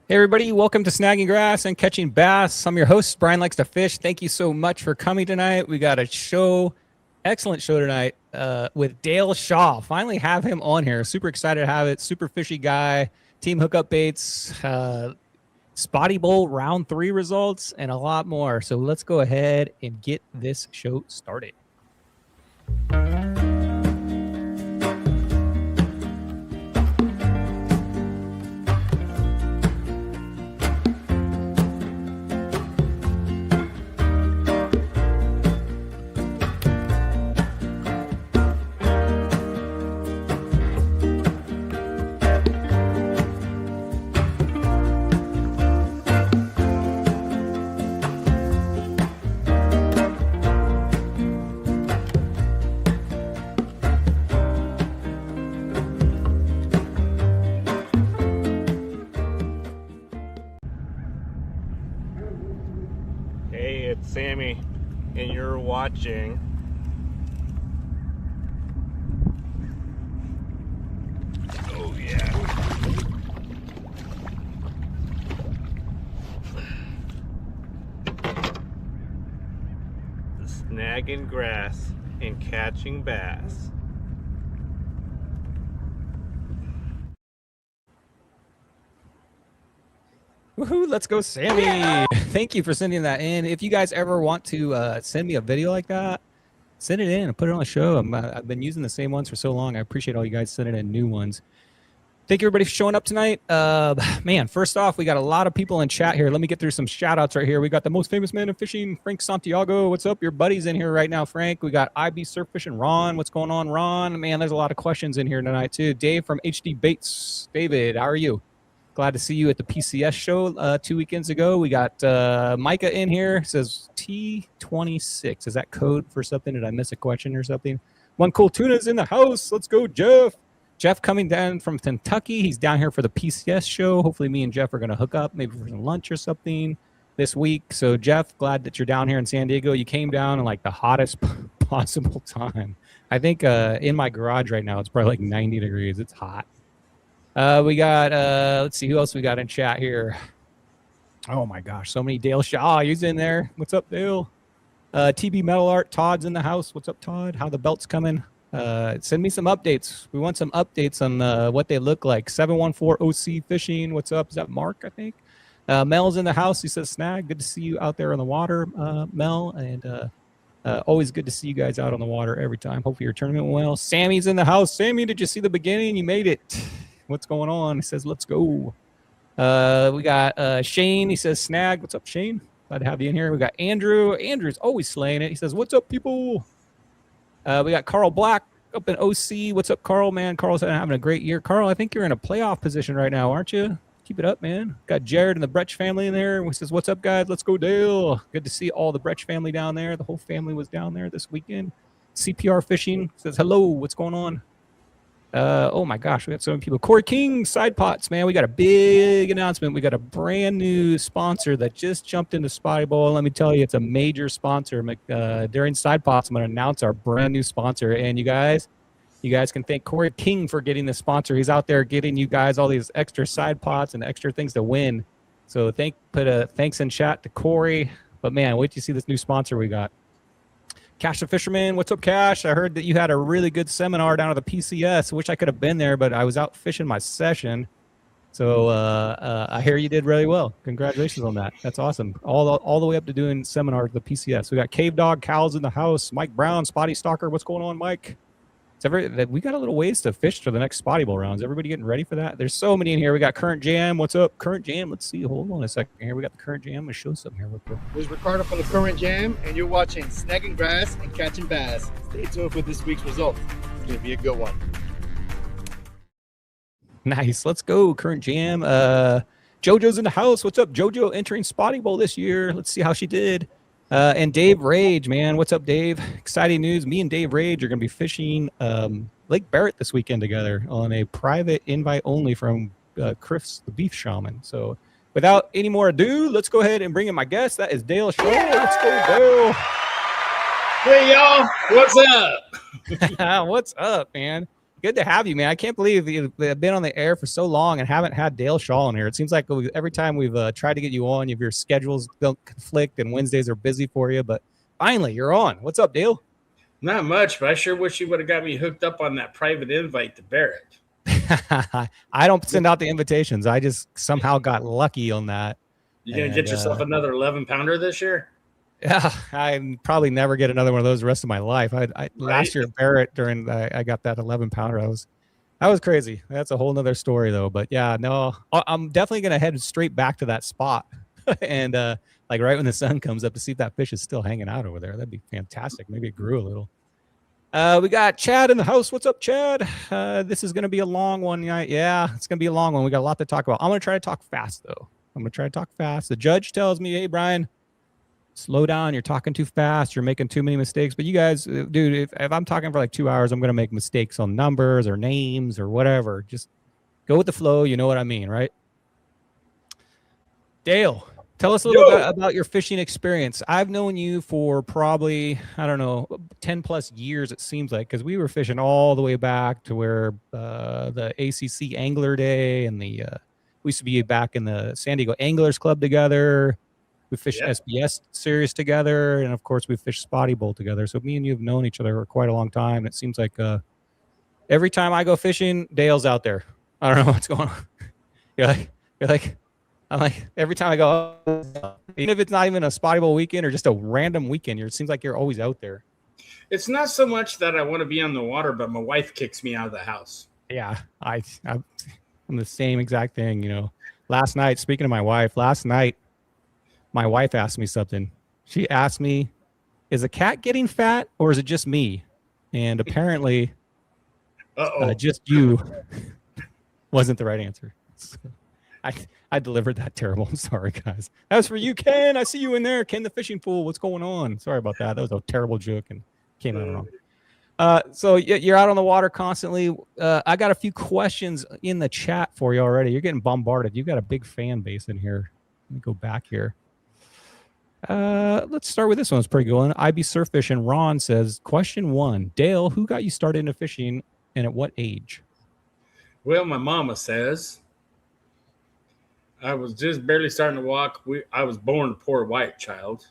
Hey everybody, welcome to Snagging Grass and Catching Bass. I'm your host, Brian Likes to Fish. Thank you so much for coming tonight. We got a excellent show tonight with Dale Shaw. Finally have him on here. Super excited to have it. Super fishy guy, team hookup baits, Spotty Bowl Round 3 results, and a lot more. So let's go ahead and get this show started. Sammy, and you're watching Snagging Grass and Catching Bass. Woohoo, let's go, Sammy. Yeah. Thank you for sending that in. If you guys ever want to send me a video like that, send it in and put it on the show. I've been using the same ones for so long. I appreciate all you guys sending in new ones. Thank you, everybody, for showing up tonight. Man, first off, we got a lot of people in chat here. Let me get through some shout-outs right here. We got the most famous man in fishing, Frank Santiago. What's up? Your buddy's in here right now, Frank. We got IB Surf Fishing, Ron. What's going on, Ron? Man, there's a lot of questions in here tonight, too. Dave from HD Baits. David, how are you? Glad to see you at the PCS show 2 weekends ago. We got Micah in here. It says T26. Is that code for something? Did I miss a question or something? One Cool Tuna's in the house. Let's go, Jeff. Jeff coming down from Kentucky. He's down here for the PCS show. Hopefully me and Jeff are going to hook up maybe for some lunch or something this week. So, Jeff, glad that you're down here in San Diego. You came down in like the hottest possible time. I think in my garage right now, it's probably like 90 degrees. It's hot. We got, let's see, who else we got in chat here? Oh, my gosh, so many. Dale Shaw, he's in there. What's up, Dale? TB Metal Art, Todd's in the house. What's up, Todd? How the belt's coming? Send me some updates. We want some updates on what they look like. 714 OC Fishing, what's up? Is that Mark, I think? Mel's in the house. He says, Snag, good to see you out there on the water, Mel. And always good to see you guys out on the water every time. Hopefully your tournament went well. Sammy's in the house. Sammy, did you see the beginning? You made it. What's going on? He says, let's go. We got Shane. He says, Snag. What's up, Shane? Glad to have you in here. We got Andrew. Andrew's always slaying it. He says, what's up, people? We got Carl Black up in OC. What's up, Carl, man? Carl's having a great year. Carl, I think you're in a playoff position right now, aren't you? Keep it up, man. Got Jared and the Bretch family in there. He says, what's up, guys? Let's go, Dale. Good to see all the Bretch family down there. The whole family was down there this weekend. CPR Fishing says, hello. What's going on? Oh my gosh, we got so many people. Corey King, Side Pots, man. We got a big announcement. We got a brand new sponsor that just jumped into Spotty Bowl. Let me tell you, it's a major sponsor. During Side Pots, I'm going to announce our brand new sponsor. And you guys can thank Corey King for getting this sponsor. He's out there getting you guys all these extra Side Pots and extra things to win. So put a thanks in chat to Corey. But man, wait till you see this new sponsor we got. Cash the Fisherman, what's up, Cash? I heard that you had a really good seminar down at the PCS. I wish I could have been there, but I was out fishing my session. So I hear you did really well. Congratulations on that. That's awesome. All the way up to doing seminar at the PCS. We got Cave Dog, Cal's in the house. Mike Brown, Spotty Stalker. What's going on, Mike? We got a little ways to fish for the next Spotty Bowl rounds. Everybody getting ready for that? There's so many in here. We got Current Jam. What's up, Current Jam? Let's see. Hold on a second here. We got the Current Jam. I'm going to show something here real quick. This is Ricardo from the Current Jam, and you're watching Snagging Grass and Catching Bass. Stay tuned for this week's results. It's going to be a good one. Nice. Let's go, Current Jam. JoJo's in the house. What's up, JoJo? Entering Spotty Bowl this year. Let's see how she did. And Dave Rage, man. What's up, Dave? Exciting news. Me and Dave Rage are going to be fishing Lake Barrett this weekend together on a private invite only from Chris, the Beef Shaman. So without any more ado, let's go ahead and bring in my guest. That is Dale Shaw. Let's go, Dale. Hey, y'all. What's up? What's up, man? Good to have you, man. I can't believe you've been on the air for so long and haven't had Dale Shaw in here. It seems like every time we've tried to get you on, your schedules don't conflict and Wednesdays are busy for you. But finally, you're on. What's up, Dale? Not much, but I sure wish you would have got me hooked up on that private invite to Barrett. I don't send out the invitations. I just somehow got lucky on that. You gonna get yourself another 11-pounder this year? Yeah, I probably never get another one of those the rest of my life. Last year at Barrett during I got that 11-pounder. That was crazy. That's a whole nother story though. But yeah, no, I'm definitely gonna head straight back to that spot and like right when the sun comes up to see if that fish is still hanging out over there. That'd be fantastic. Maybe it grew a little. We got Chad in the house. What's up, Chad? This is gonna be a long one. Yeah, it's gonna be a long one. We got a lot to talk about. I'm gonna try to talk fast though. The judge tells me, hey, Brian, slow down. You're talking too fast. You're making too many mistakes. But you guys, dude, if I'm talking for like 2 hours, I'm going to make mistakes on numbers or names or whatever. Just go with the flow. You know what I mean, right? Dale, tell us a little bit about your fishing experience. I've known you for probably, I don't know, 10 plus years, it seems like, because we were fishing all the way back to where the ACC Angler Day and we used to be back in the San Diego Anglers Club together. We fished SBS series together, and of course we fished Spotty Bowl together. So me and you have known each other for quite a long time. It seems like every time I go fishing, Dale's out there. I don't know what's going on. I'm like every time I go, even if it's not even a Spotty Bowl weekend or just a random weekend, it seems like you're always out there. It's not so much that I want to be on the water, but my wife kicks me out of the house. Yeah, I'm the same exact thing. You know, last night, speaking of my wife, my wife asked me something. She asked me, is a cat getting fat or is it just me? And apparently, just you wasn't the right answer. So I delivered that terrible. I'm sorry, guys. That was for you, Ken. I see you in there. Ken, the fishing pool. What's going on? Sorry about that. That was a terrible joke and came out wrong. So you're out on the water constantly. I got a few questions in the chat for you already. You're getting bombarded. You've got a big fan base in here. Let me go back here. Let's start with this one. It's pretty good one. IB Surf Fishing. Ron says, question 1, Dale, who got you started into fishing and at what age? Well, my mama says I was just barely starting to walk. I was born a poor white child.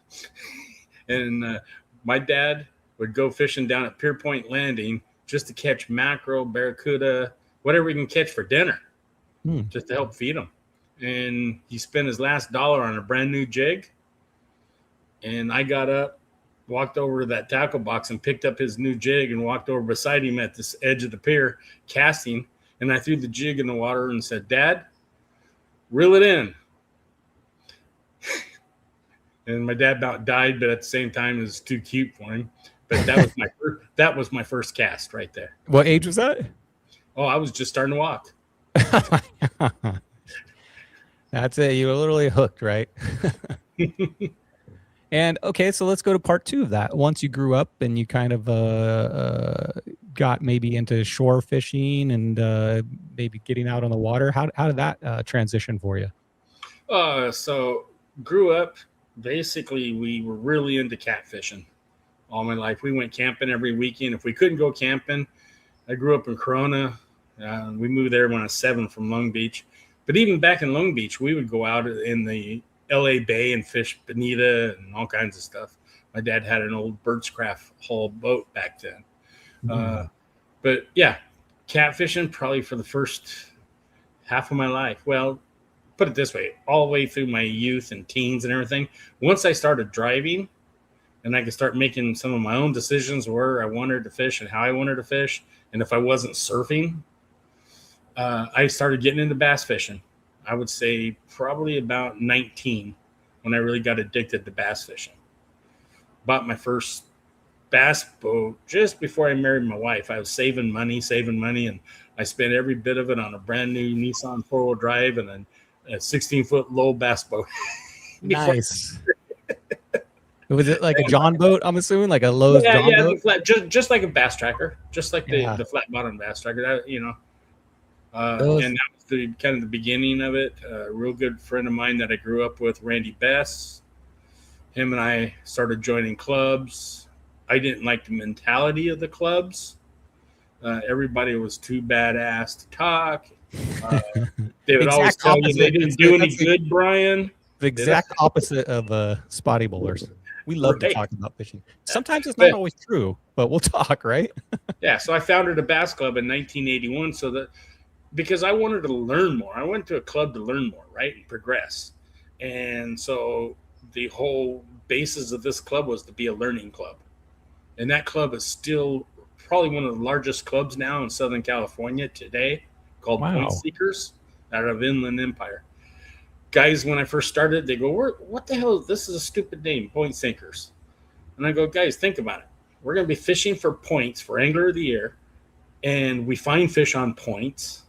And my dad would go fishing down at Pier Point Landing just to catch mackerel, barracuda, whatever we can catch for dinner, just to help feed them. And he spent his last dollar on a brand new jig. And I got up, walked over to that tackle box and picked up his new jig and walked over beside him at this edge of the pier casting. And I threw the jig in the water and said, Dad, reel it in. And my dad about died, but at the same time, it was too cute for him. But that was my first cast right there. What age was that? Oh, I was just starting to walk. That's it. You were literally hooked, right? And okay, so let's go to part 2 of that. Once you grew up and you kind of got maybe into shore fishing and maybe getting out on the water, how did that transition for you? So grew up, basically we were really into catfishing all my life. We went camping every weekend. If we couldn't go camping, I grew up in Corona. We moved there when I was 7 from Long Beach. But even back in Long Beach, we would go out in the LA Bay and fish bonita and all kinds of stuff. My dad had an old Birdscraft hull boat back then. But yeah, catfishing probably for the first half of my life. Well, put it this way, all the way through my youth and teens and everything. Once I started driving and I could start making some of my own decisions where I wanted to fish and how I wanted to fish, and if I wasn't surfing, I started getting into bass fishing. I would say probably about 19 when I really got addicted to bass fishing. Bought my first bass boat just before I married my wife. I was saving money, and I spent every bit of it on a brand new Nissan 4-wheel drive and a 16-foot low bass boat. Nice. Was it like a John boat, I'm assuming? Like a Lowe's John boat? Flat, just like a bass tracker, just like the flat bottom bass tracker. That, you know. And that was the kind of the beginning of it. A real good friend of mine that I grew up with, Randy Bess. Him and I started joining clubs. I didn't like the mentality of the clubs. Everybody was too badass to talk. They would Exact always tell you they opposite. didn't do any That's the- good, Brian. The exact opposite of Spotty Bowlers. We love to Right. talk about fishing. Sometimes it's But- not always true, but we'll talk, right? Yeah, so I founded a bass club in 1981 because I wanted to learn more. I went to a club to learn more, right, and progress. And so the whole basis of this club was to be a learning club. And that club is still probably one of the largest clubs now in Southern California today, called Wow. Point Seekers out of Inland Empire. Guys, when I first started, they go, what the hell? This is a stupid name, Point Sinkers. And I go, guys, think about it. We're going to be fishing for points for Angler of the Year, and we find fish on points.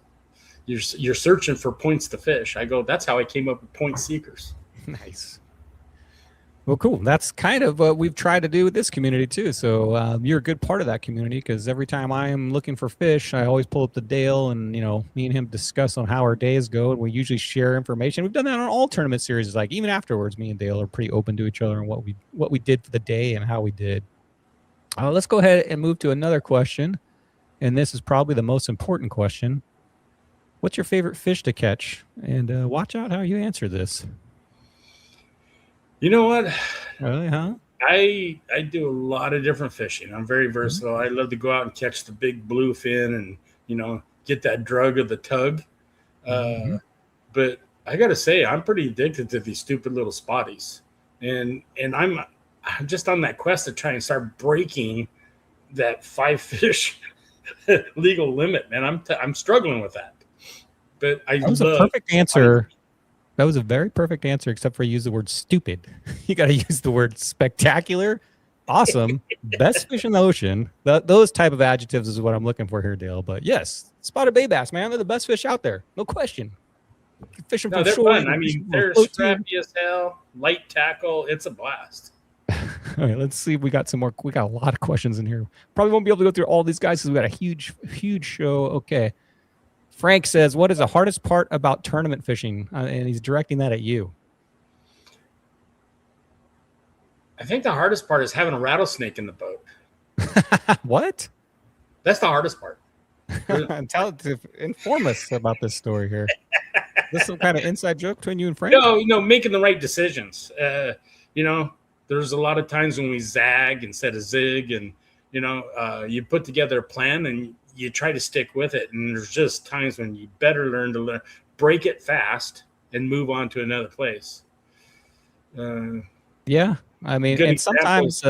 You're searching for points to fish. I go, that's how I came up with Point Seekers. Nice. Well, cool. That's kind of what we've tried to do with this community too. So you're a good part of that community because every time I am looking for fish, I always pull up the Dale and, me and him discuss on how our days go. And we usually share information. We've done that on all tournament series. Like even afterwards, me and Dale are pretty open to each other and what we did for the day and how we did. Let's go ahead and move to another question. And this is probably the most important question. What's your favorite fish to catch? And watch out how you answer this. You know what? Really, huh? I do a lot of different fishing. I'm very versatile. I love to go out and catch the big bluefin and, get that drug of the tug. But I got to say, I'm pretty addicted to these stupid little spotties. And I'm just on that quest to try and start breaking that 5 fish legal limit, man. I'm struggling with that. But That was a perfect answer. That was a very perfect answer, except for you use the word stupid. You got to use the word spectacular, awesome, best fish in the ocean. Those type of adjectives is what I'm looking for here, Dale. But yes, spotted bay bass, man. They're the best fish out there. No question. Fishing from they're shore. fun. I mean, they're scrappy as hell, light tackle. It's a blast. All right, let's see if we got some more. We got a lot of questions in here. Probably won't be able to go through all these guys because we got a huge show. Okay. Frank says, what is the hardest part about tournament fishing? And he's directing that at you. I think the hardest part is having a rattlesnake in the boat. What? That's the hardest part. Inform us about this story here. Is this some kind of inside joke between you and Frank? No, making the right decisions. There's a lot of times when we zag instead of zig, and you put together a plan and you try to stick with it. And there's just times when you better learn to break it fast and move on to another place. Yeah, I mean, and sometimes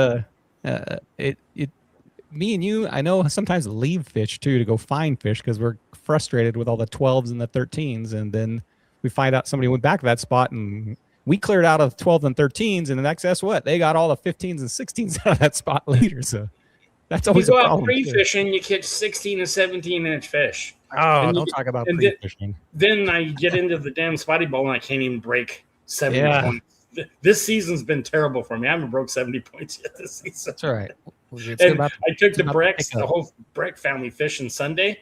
me and you, I know sometimes leave fish too to go find fish because we're frustrated with all the 12s and the 13s, and then we find out somebody went back to that spot and we cleared out of 12s and 13s, and then guess what? They got all the 15s and 16s out of that spot later. So that's always you go a out problem. pre-fishing, you catch 16 and 17-inch fish. Oh, don't talk about pre-fishing. Then I get into the damn Spotty Bowl and I can't even break 70 points. This season's been terrible for me. I haven't broke 70 points yet this season. That's all right. And I took the whole Breck family fishing Sunday,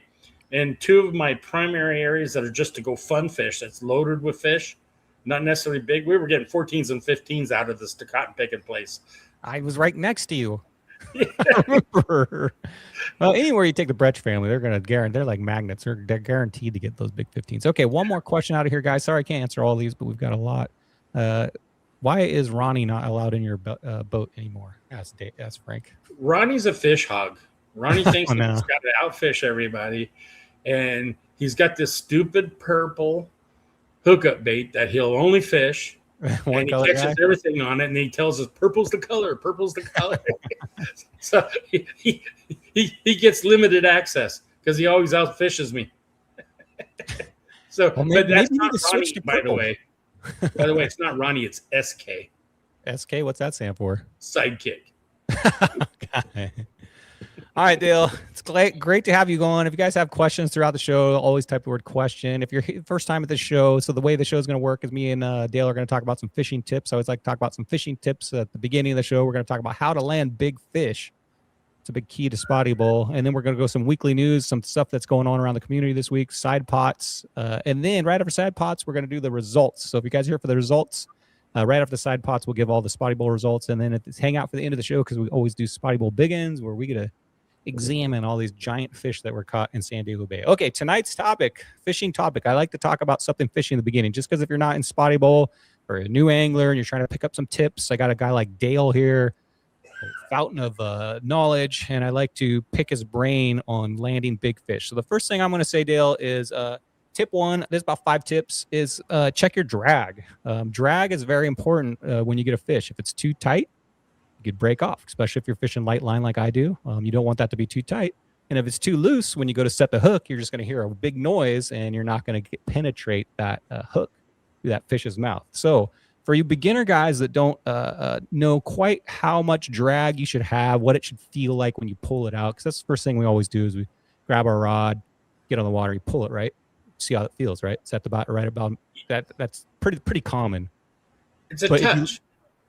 and 2 of my primary areas that are just to go fun fish, that's loaded with fish, not necessarily big. We were getting 14s and 15s out of this cotton picking place. I was right next to you. I remember. Well, anywhere you take the Brecht family, they're going to they're like magnets. They're guaranteed to get those big 15s. Okay, one more question out of here, guys. Sorry I can't answer all these, but we've got a lot. Why is Ronnie not allowed in your boat anymore? Ask Frank. Ronnie's a fish hog. Ronnie thinks no. he's got to outfish everybody, and he's got this stupid purple hookup bait that he'll only fish. And he catches everything on it, and he tells us purple's the color. So he gets limited access because he always outfishes me. So, but that's not Ronnie, by the way. By the way, it's not Ronnie, it's SK. SK, what's that stand for? Sidekick. All right, Dale. It's great to have you going. If you guys have questions throughout the show, always type the word question. If you're first time at the show, so the way the show is going to work is me and Dale are going to talk about some fishing tips. I always like to talk about some fishing tips at the beginning of the show. We're going to talk about how to land big fish. It's a big key to Spotty Bowl. And then we're going to go some weekly news, some stuff that's going on around the community this week, side pots. And then right after side pots, we're going to do the results. So if you guys are here for the results, right after the side pots, we'll give all the Spotty Bowl results. And then hang out for the end of the show because we always do Spotty Bowl Biggins where we get to examine all these giant fish that were caught in San Diego Bay. Okay, tonight's topic, fishing topic. I like to talk about something fishing in the beginning, just because if you're not in Spotty Bowl or a new angler and you're trying to pick up some tips, I got a guy like Dale here, a fountain of knowledge, and I like to pick his brain on landing big fish. So the first thing I'm going to say, Dale, is tip one, there's about 5 tips, is check your drag. Drag is very important when you get a fish. If it's too tight, you could break off, especially if you're fishing light line like I do. You don't want that to be too tight. And if it's too loose, when you go to set the hook, you're just going to hear a big noise and you're not going to penetrate that hook through that fish's mouth. So for you beginner guys that don't know quite how much drag you should have, what it should feel like when you pull it out, because that's the first thing we always do is we grab our rod, get on the water, you pull it, right? See how it feels, right? It's at the bottom, right about that. That's pretty common. It's a touch.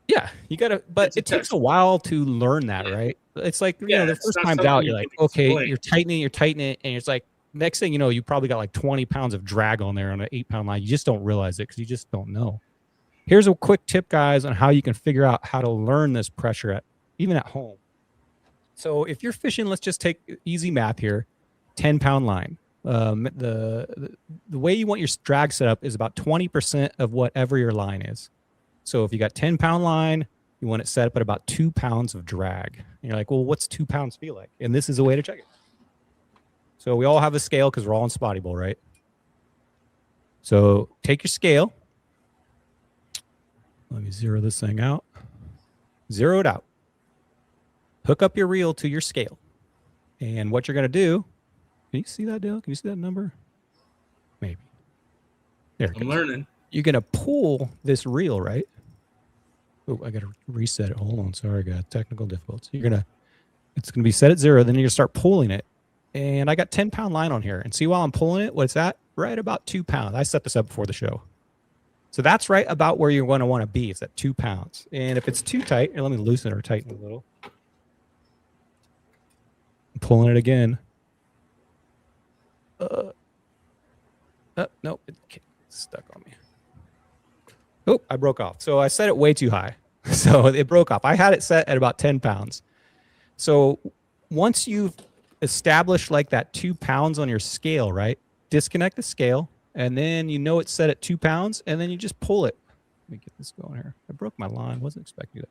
Yeah, you gotta, but it takes a while to learn that, right? It's like, you know, the first time's out, you're like, okay, you're tightening it, and it's like, next thing you know, you probably got like 20 pounds of drag on there on an 8-pound line. You just don't realize it because you just don't know. Here's a quick tip, guys, on how you can figure out how to learn this pressure even at home. So if you're fishing, let's just take easy math here, 10-pound line. The way you want your drag set up is about 20% of whatever your line is. So if you got 10-pound line, you want it set up at about 2 pounds of drag. And you're like, well, what's 2 pounds feel like? And this is a way to check it. So we all have a scale because we're all in Spotty Bowl, right? So take your scale. Let me zero this thing out. Zero it out. Hook up your reel to your scale. And what you're going to do, can you see that, Dale? Can you see that number? Maybe. There it goes. I'm learning. You're going to pull this reel, right? Oh, I got to reset it. Hold on. Sorry, I got technical difficulties. It's going to be set at 0. Then you're going to start pulling it. And I got 10-pound line on here. And see, while I'm pulling it, what's that? Right about 2 pounds. I set this up before the show. So that's right about where you're going to want to be. It's at 2 pounds. And if it's too tight, here, let me loosen or tighten a little. I'm pulling it again. No, it's stuck on me. Oh, I broke off. So I set it way too high. So it broke off. I had it set at about 10 pounds. So once you've established like that 2 pounds on your scale, right? Disconnect the scale, and then you know it's set at 2 pounds, and then you just pull it. Let me get this going here. I broke my line. Wasn't expecting that.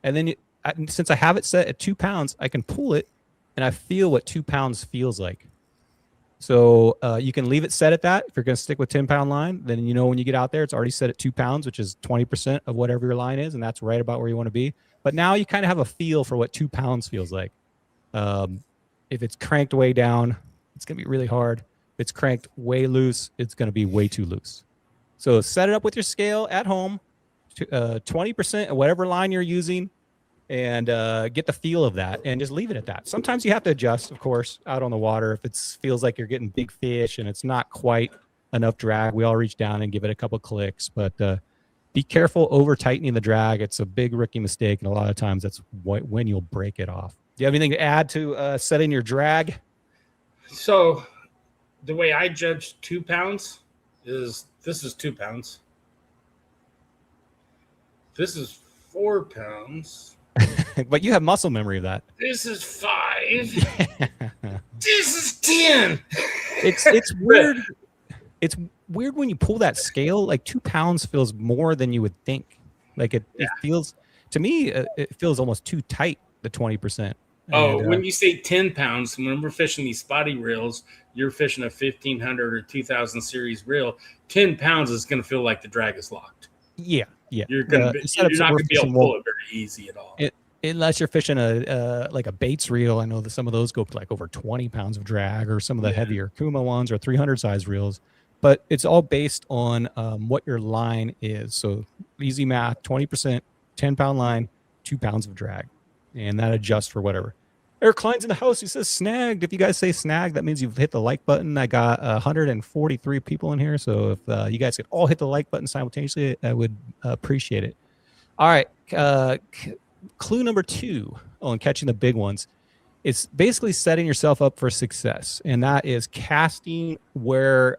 And then since I have it set at 2 pounds, I can pull it, and I feel what 2 pounds feels like. So you can leave it set at that. If you're going to stick with 10-pound line, then you know when you get out there, it's already set at 2 pounds, which is 20% of whatever your line is, and that's right about where you want to be. But now you kind of have a feel for what 2 pounds feels like. If it's cranked way down, it's going to be really hard. If it's cranked way loose, it's going to be way too loose. So set it up with your scale at home, 20% of whatever line you're using, and get the feel of that, and just leave it at that. Sometimes you have to adjust, of course, out on the water. If it feels like you're getting big fish and it's not quite enough drag, we all reach down and give it a couple clicks. But be careful over tightening the drag. It's a big rookie mistake, and a lot of times that's when you'll break it off. Do you have anything to add to setting your drag? So the way I judge 2 pounds is this is 2 pounds. This is 4 pounds. But you have muscle memory of that. This is 5. This is 10. It's weird. It's weird when you pull that scale. Like 2 pounds feels more than you would think. Like it feels, to me, it feels almost too tight, the 20%. Oh, when you say 10 pounds, when we're fishing these spotty reels, you're fishing a 1500 or 2000 series reel. 10 pounds is going to feel like the drag is locked. Yeah. You're not going to be able to pull it very easy at all. Unless you're fishing like a baits reel. I know that some of those go like over 20 pounds of drag, or some of the heavier Kuma ones or 300 size reels. But it's all based on what your line is. So easy math, 20%, 10-pound line, 2 pounds of drag. And that adjusts for whatever. Eric Klein's in the house. He says snagged. If you guys say snag, that means you've hit the like button. I got 143 people in here. So if you guys could all hit the like button simultaneously, I would appreciate it. All right. Clue number 2 on catching the big ones. It's basically setting yourself up for success. And that is casting where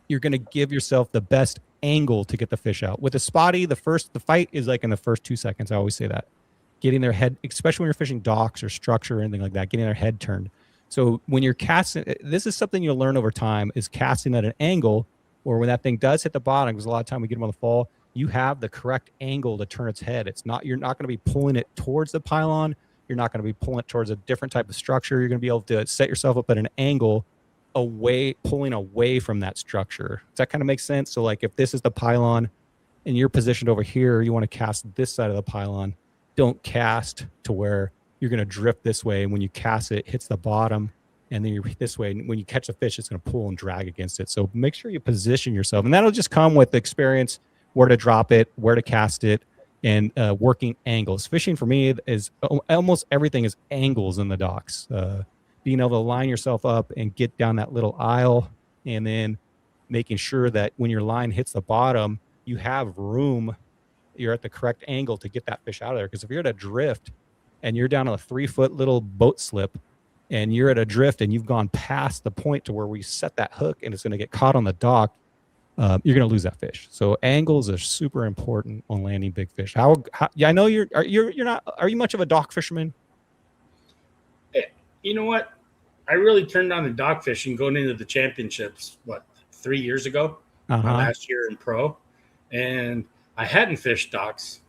you're going to give yourself the best angle to get the fish out. With a spotty, the fight is like in the first 2 seconds. I always say that. Getting their head, especially when you're fishing docks or structure or anything like that, getting their head turned. So when you're casting, this is something you'll learn over time, is casting at an angle, or when that thing does hit the bottom, because a lot of time we get them on the fall, you have the correct angle to turn its head. You're not going to be pulling it towards the pylon. You're not going to be pulling it towards a different type of structure. You're going to be able to set yourself up at an angle pulling away from that structure. Does that kind of make sense? So like if this is the pylon and you're positioned over here, you want to cast this side of the pylon. Don't cast to where you're going to drift this way. And when you cast it, hits the bottom. And then you're this way. And when you catch a fish, it's going to pull and drag against it. So make sure you position yourself. And that'll just come with experience, where to drop it, where to cast it, and working angles. Fishing for me is almost everything is angles in the docks. Being able to line yourself up and get down that little aisle, and then making sure that when your line hits the bottom, you have room. You're at the correct angle to get that fish out of there. Because if you're at a drift and you're down on a 3-foot little boat slip, and you're at a drift and you've gone past the point to where we set that hook and it's going to get caught on the dock, you're going to lose that fish. So angles are super important on landing big fish. Yeah, I know you're not. Are you much of a dock fisherman? You know what? I really turned on to dock fishing going into the championships, 3 years ago, my last year in pro, and I hadn't fished docks,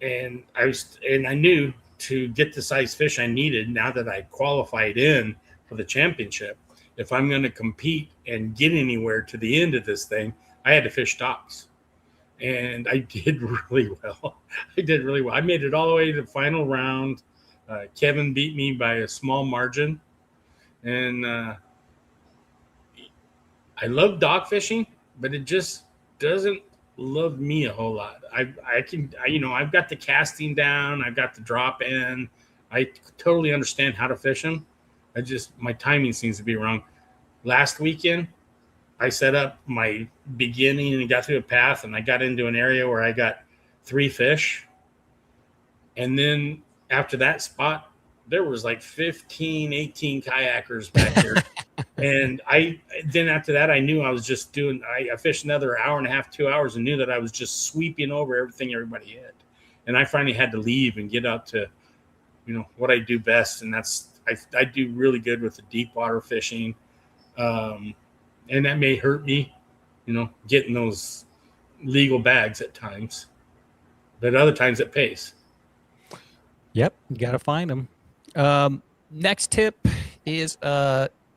and I knew to get the size fish I needed, now that I qualified in for the championship, if I'm going to compete and get anywhere to the end of this thing, I had to fish docks. And I did really well. I made it all the way to the final round. Kevin beat me by a small margin. And I love dock fishing, but it just doesn't love me a whole lot. I've got the casting down. I've got the drop in. I totally understand how to fish them. My timing seems to be wrong. Last weekend, I set up my beginning and got through a path, and I got into an area where I got 3 fish. And then after that spot, there was like 15, 18 kayakers back there. And then after that, I knew I was just I fished another hour and a half, 2 hours, and knew that I was just sweeping over everything everybody hit. And I finally had to leave and get out to, what I do best. And I do really good with the deep water fishing. And that may hurt me, getting those legal bags at times, but other times it pays. Yep. You got to find them. Next tip is,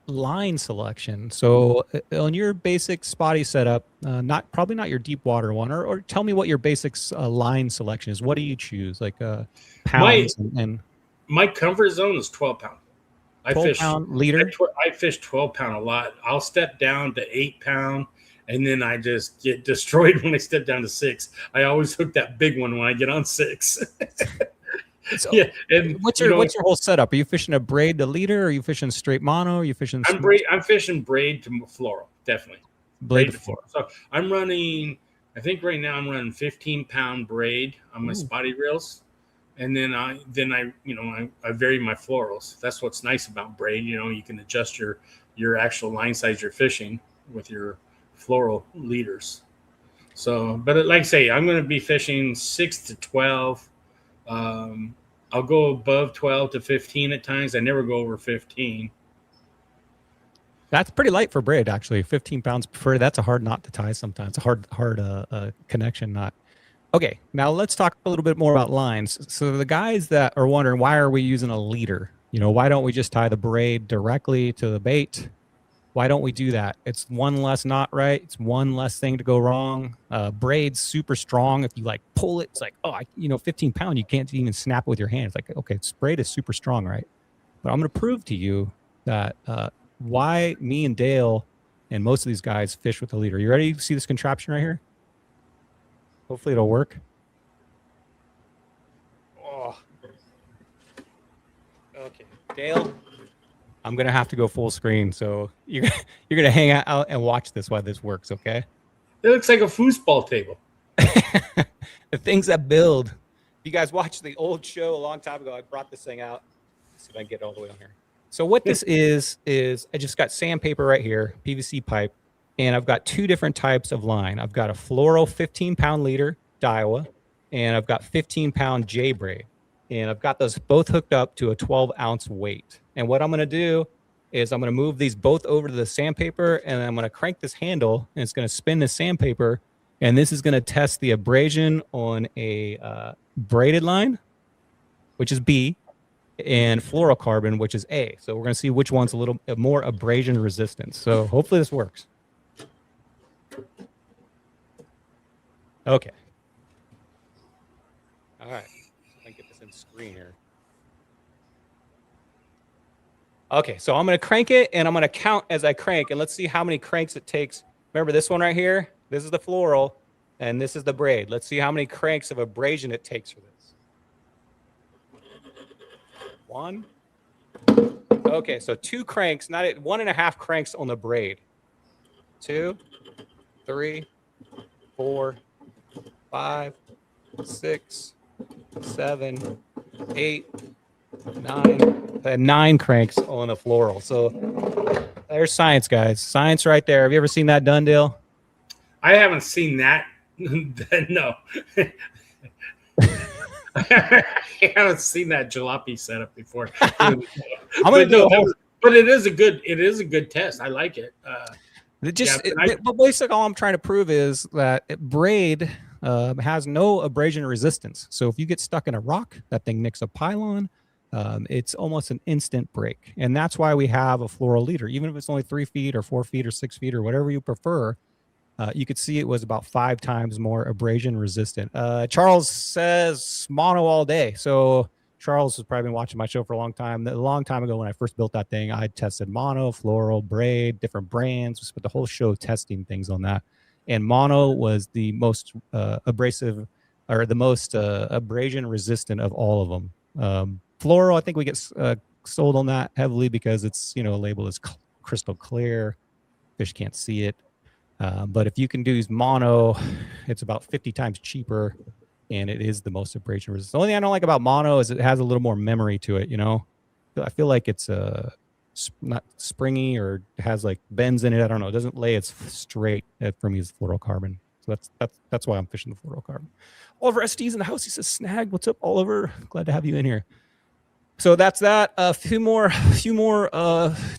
line selection. So on your basic spotty setup, probably not your deep water one, or tell me what your basic line selection is. What do you choose? Like pounds and my comfort zone is 12 pound. 12 pound leader. I fish 12 pound a lot. I'll step down to 8 pound, and then I just get destroyed when I step down to 6. I always hook that big one when I get on 6. So, yeah, and what's your whole setup? Are you fishing a braid to leader? Or are you fishing straight mono? Are you fishing? I'm fishing braid to floral, definitely. Braid to floral. So I'm running. I think right now I'm running 15 pound braid on my spotty reels, and then I vary my florals. That's what's nice about braid. You can adjust your actual line size you're fishing with your floral leaders. So, but like I say, I'm going to be fishing 6 to 12. I'll go above 12 to 15 at times. I never go over 15. That's pretty light for braid, actually. 15 pounds per. That's a hard knot to tie sometimes. A hard connection knot. Okay, now let's talk a little bit more about lines. So the guys that are wondering, why are we using a leader? Why don't we just tie the braid directly to the bait? Why don't we do that? It's one less knot, right? It's one less thing to go wrong. Braid's super strong. If you pull it, it's 15 pound, you can't even snap it with your hand. It's like, okay, braid is super strong, right? But I'm going to prove to you that why me and Dale and most of these guys fish with the leader. You ready to see this contraption right here? Hopefully it'll work. Oh. Okay, Dale. I'm going to have to go full screen, so you're going to hang out and watch this while this works, okay? It looks like a foosball table. The things that build. If you guys watched the old show a long time ago, I brought this thing out. Let's see if I can get it all the way on here. So what this is I just got sandpaper right here, PVC pipe, and I've got 2 different types of line. I've got a floral 15-pound leader, Daiwa, and I've got 15-pound J braid. And I've got those both hooked up to a 12-ounce weight. And what I'm going to do is I'm going to move these both over to the sandpaper, and I'm going to crank this handle, and it's going to spin the sandpaper, and this is going to test the abrasion on a braided line, which is B, and fluorocarbon, which is A. So we're going to see which one's a little more abrasion resistant. So hopefully this works. Okay. All right. I can get this in screen here. Okay, so I'm going to crank it, and I'm going to count as I crank, and let's see how many cranks it takes. Remember this one right here? This is the floral, and this is the braid. Let's see how many cranks of abrasion it takes for this. 1. Okay, so 2 cranks, not 1.5 cranks on the braid. 2, 3, 4, 5, 6, 7, 8, 9. 9 cranks on the floral. So there's science, guys. Science right there. Have you ever seen that done, Dale? I haven't seen that. No. I haven't seen that jalopy setup before. I'm gonna do but it is a good test. I like it. But basically all I'm trying to prove is that braid has no abrasion resistance. So if you get stuck in a rock, that thing nicks a pylon. It's almost an instant break, and that's why we have a floral leader, even if it's only 3 feet or 4 feet or 6 feet or whatever you prefer. You could see it was about 5 times more abrasion resistant. Charles says mono all day. So Charles has probably been watching my show for a long time. A long time ago when I first built that thing, I tested mono, floral, braid, different brands. We spent the whole show testing things on that. And mono was the most abrasive or the most abrasion resistant of all of them. Floral, I think we get sold on that heavily because it's, labeled as crystal clear. Fish can't see it. But if you can use mono, it's about 50 times cheaper, and it is the most abrasion resistant. The only thing I don't like about mono is it has a little more memory to it. I feel like it's not springy or has like bends in it. I don't know. It doesn't lay as straight for me as fluorocarbon. So that's why I'm fishing the fluorocarbon. Oliver SD's in the house. He says, "Snag, what's up, Oliver? Glad to have you in here." So that's that. A few more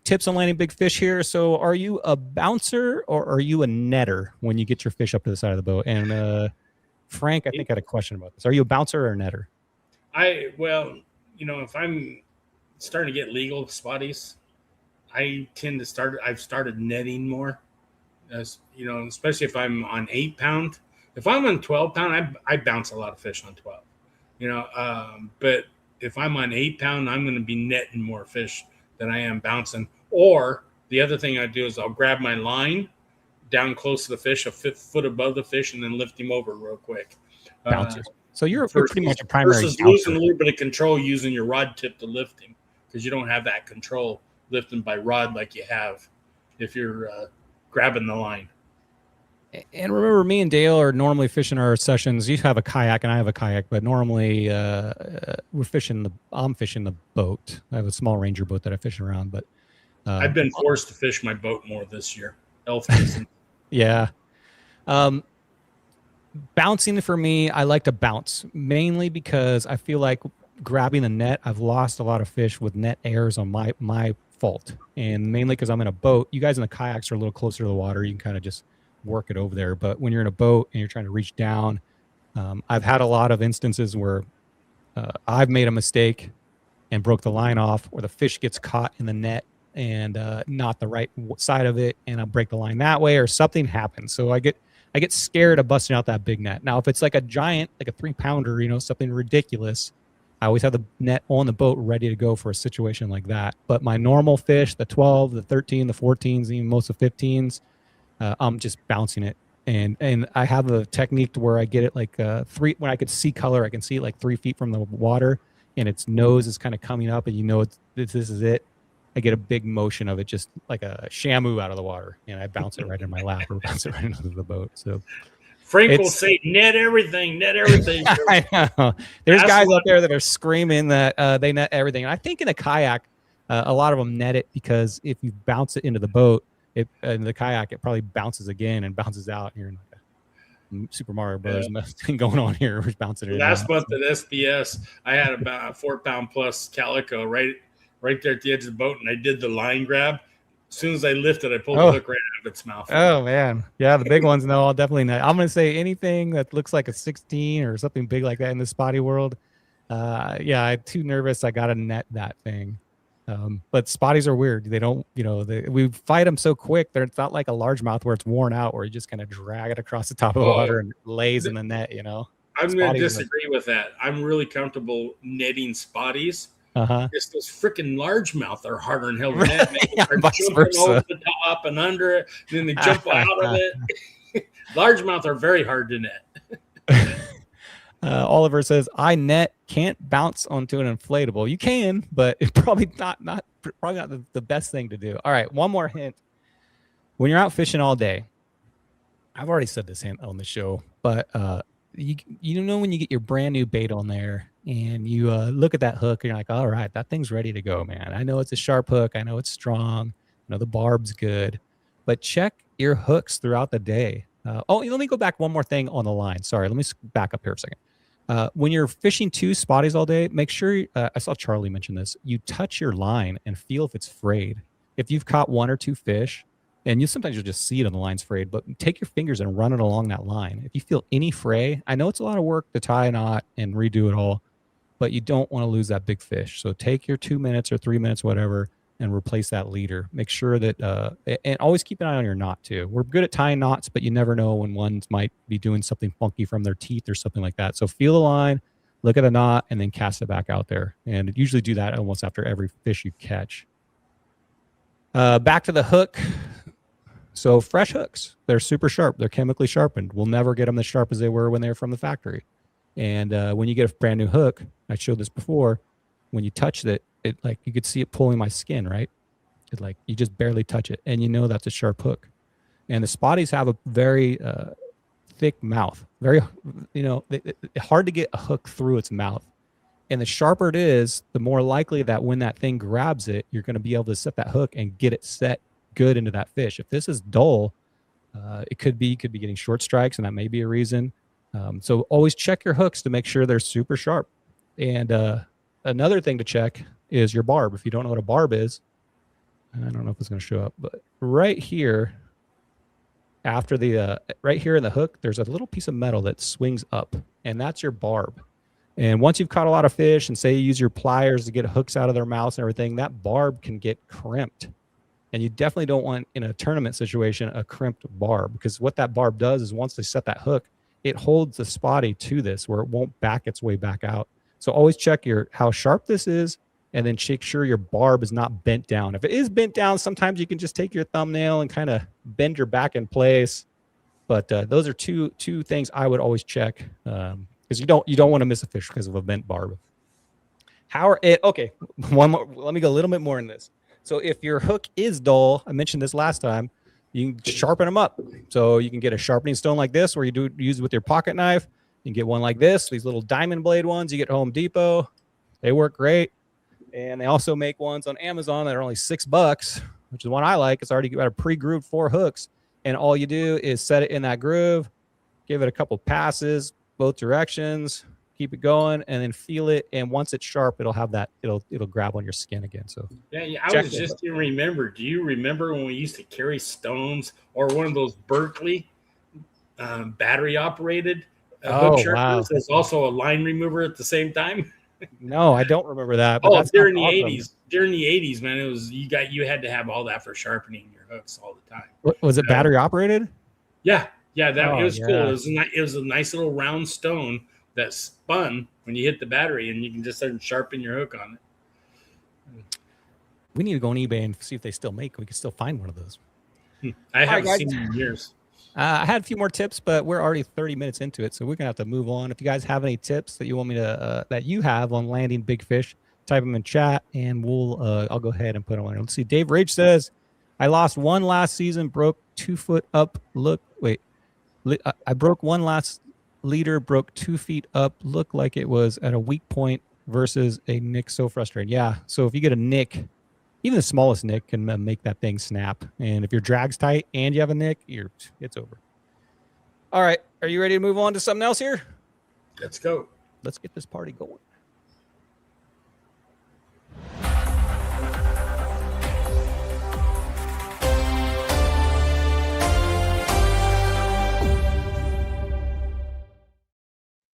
tips on landing big fish here. So are you a bouncer or are you a netter when you get your fish up to the side of the boat? And Frank, I think had a question about this. Are you a bouncer or a netter? If I'm starting to get legal spotties, I tend to I've started netting more. Especially if I'm on 8-pound. If I'm on 12-pound, I bounce a lot of fish on 12. But if I'm on 8-pound, I'm going to be netting more fish than I am bouncing. Or the other thing I do is I'll grab my line down close to the fish, a foot above the fish, and then lift him over real quick. Bouncer. So you're pretty much a primary versus bouncer. losing a little bit of control using your rod tip to lift him, because you don't have that control lifting by rod like you have if you're grabbing the line. And remember, me and Dale are normally fishing our sessions. You have a kayak and I have a kayak, but normally I'm fishing the boat. I have a small Ranger boat that I fish around, but I've been forced to fish my boat more this year. Elf season. Yeah. Bouncing for me, I like to bounce mainly because I feel like grabbing the net, I've lost a lot of fish with net errors on my fault, and mainly because I'm in a boat. You guys in the kayaks are a little closer to the water. You can kind of just work it over there. But when you're in a boat and you're trying to reach down, I've had a lot of instances where I've made a mistake and broke the line off, or the fish gets caught in the net and not the right side of it, and I break the line that way, or something happens. So I get scared of busting out that big net. Now, if it's like a giant, like a 3-pounder, something ridiculous, I always have the net on the boat ready to go for a situation like that. But my normal fish, the 12, the 13, the 14s, even most of 15s, I'm just bouncing it. And I have a technique to where I get it like when I could see color, I can see it like 3 feet from the water, and its nose is kind of coming up, and this is it. I get a big motion of it, just like a shamu out of the water, and I bounce it right in my lap or bounce it right into the boat. So Frank will say, net everything, net everything. I know. There's guys out there that are screaming that they net everything. And I think in a kayak, a lot of them net it because if you bounce it into the boat, in the kayak, it probably bounces again and bounces out. You're in like a Super Mario Bros. Thing going on here. We're bouncing it. Last month at SBS, I had about a 4-pound plus calico right right there at the edge of the boat, and I did the line grab. As soon as I lifted, I pulled Oh. the hook right out of its mouth. Oh man, yeah, the big ones. No, I'll definitely not. I'm gonna say anything that looks like a 16 or something big like that in the spotty world. Yeah, I'm too nervous. I gotta net that thing. But spotties are weird. They don't, we fight them so quick. It's not like a largemouth where it's worn out, where you just kind of drag it across the top of the water and it lays in the net. I'm going to disagree with that. I'm really comfortable netting spotties. It's those freaking largemouth are harder than hell to net. Yeah, vice jumping versa. over the top and under it, and then they jump out of it. Largemouth are very hard to net. Oliver says, I net can't bounce onto an inflatable. You can, but it's probably not the best thing to do. All right, one more hint. When you're out fishing all day, I've already said this on the show, but you know when you get your brand new bait on there and you look at that hook and you're like, all right, that thing's ready to go, man. I know it's a sharp hook. I know it's strong. I know the barb's good. But check your hooks throughout the day. Let me go back one more thing on the line. Sorry, let me back up here a second. When you're fishing two spotties all day, make sure, I saw Charlie mention this, you touch your line and feel if it's frayed. If you've caught one or two fish, and sometimes you'll just see it on the line's frayed, but take your fingers and run it along that line. If you feel any fray, I know it's a lot of work to tie a knot and redo it all, but you don't want to lose that big fish. So take your 2 minutes or 3 minutes, whatever, and replace that leader. Make sure that, and always keep an eye on your knot too. We're good at tying knots, but you never know when ones might be doing something funky from their teeth or something like that. So feel the line, look at the knot, and then cast it back out there. And usually do that almost after every fish you catch. Back to the hook. So fresh hooks, they're super sharp. They're chemically sharpened. We'll never get them as sharp as they were when they were from the factory. And when you get a brand new hook, I showed this before, when you touched it, like you could see it pulling my skin, right? It like you just barely touch it, and you know that's a sharp hook. And the spotties have a very thick mouth, very hard to get a hook through its mouth. And the sharper it is, the more likely that when that thing grabs it, you're going to be able to set that hook and get it set good into that fish. If this is dull, it could be getting short strikes, and that may be a reason. So always check your hooks to make sure they're super sharp. And another thing to check is your barb. If you don't know what a barb is, I don't know if it's going to show up, but right here, after the right here in the hook, there's a little piece of metal that swings up, and that's your barb. And once you've caught a lot of fish, and say you use your pliers to get hooks out of their mouths and everything, that barb can get crimped. And you definitely don't want, in a tournament situation, a crimped barb, because what that barb does is once they set that hook, it holds the spotty to this where it won't back its way back out. So always check how sharp this is, and then make sure your barb is not bent down. If it is bent down, sometimes you can just take your thumbnail and kind of bend your back in place. But those are two things I would always check, because you don't want to miss a fish because of a bent barb. Okay, one more. Let me go a little bit more in this. So if your hook is dull, I mentioned this last time, you can sharpen them up. So you can get a sharpening stone like this, where you use it with your pocket knife. You can get one like this, these little diamond blade ones you get at Home Depot. They work great. And they also make ones on Amazon that are only $6, which is one I like. It's already got a pre-grooved 4 hooks. And all you do is set it in that groove, give it a couple passes, both directions, keep it going, and then feel it. And once it's sharp, it'll have that, it'll grab on your skin again. So yeah, I was just to remember. Do you remember when we used to carry stones, or one of those Berkeley battery operated hook sharpeners? Wow. There's also a line remover at the same time. No, I don't remember that. But during the 80s. During the 80s, man, it was you had to have all that for sharpening your hooks all the time. Was it battery operated? Yeah, it was yeah. cool. It was a nice little round stone that spun when you hit the battery, and you can just start sharpen your hook on it. We need to go on eBay and see if they still make. We can still find one of those. I haven't seen them in years. I had a few more tips, but we're already 30 minutes into it, so we're gonna have to move on. If you guys have any tips that you want me to that you have on landing big fish, type them in chat, and I'll go ahead and put them on. Let's see. Dave Rage says, "I lost one last season, broke 2 foot up. I broke one last leader, broke 2 feet up. Looked like it was at a weak point versus a nick. So frustrating. Yeah. So if you get a nick, even the smallest nick can make that thing snap. And if your drag's tight and you have a nick, it's over. All right. Are you ready to move on to something else here? Let's go. Let's get this party going.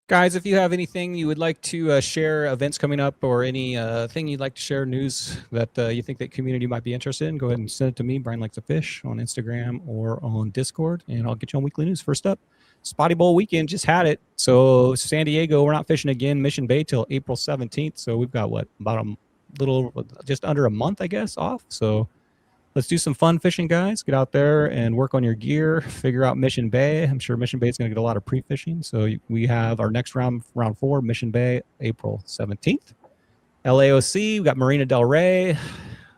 Guys, if you have anything you would like to share, events coming up, or any thing you'd like to share, news that you think that community might be interested in, go ahead and send it to me, Brian Likes to Fish, on Instagram or on Discord, and I'll get you on weekly news. First up, Spotty Bowl weekend, just had it. So San Diego, we're not fishing again, Mission Bay, till April 17th. So we've got, what, about a little, just under a month, I guess, off. So let's do some fun fishing, guys. Get out there and work on your gear. Figure out Mission Bay. I'm sure Mission Bay is going to get a lot of pre-fishing. So we have our next round 4, Mission Bay, April 17th. LAOC, we got Marina Del Rey,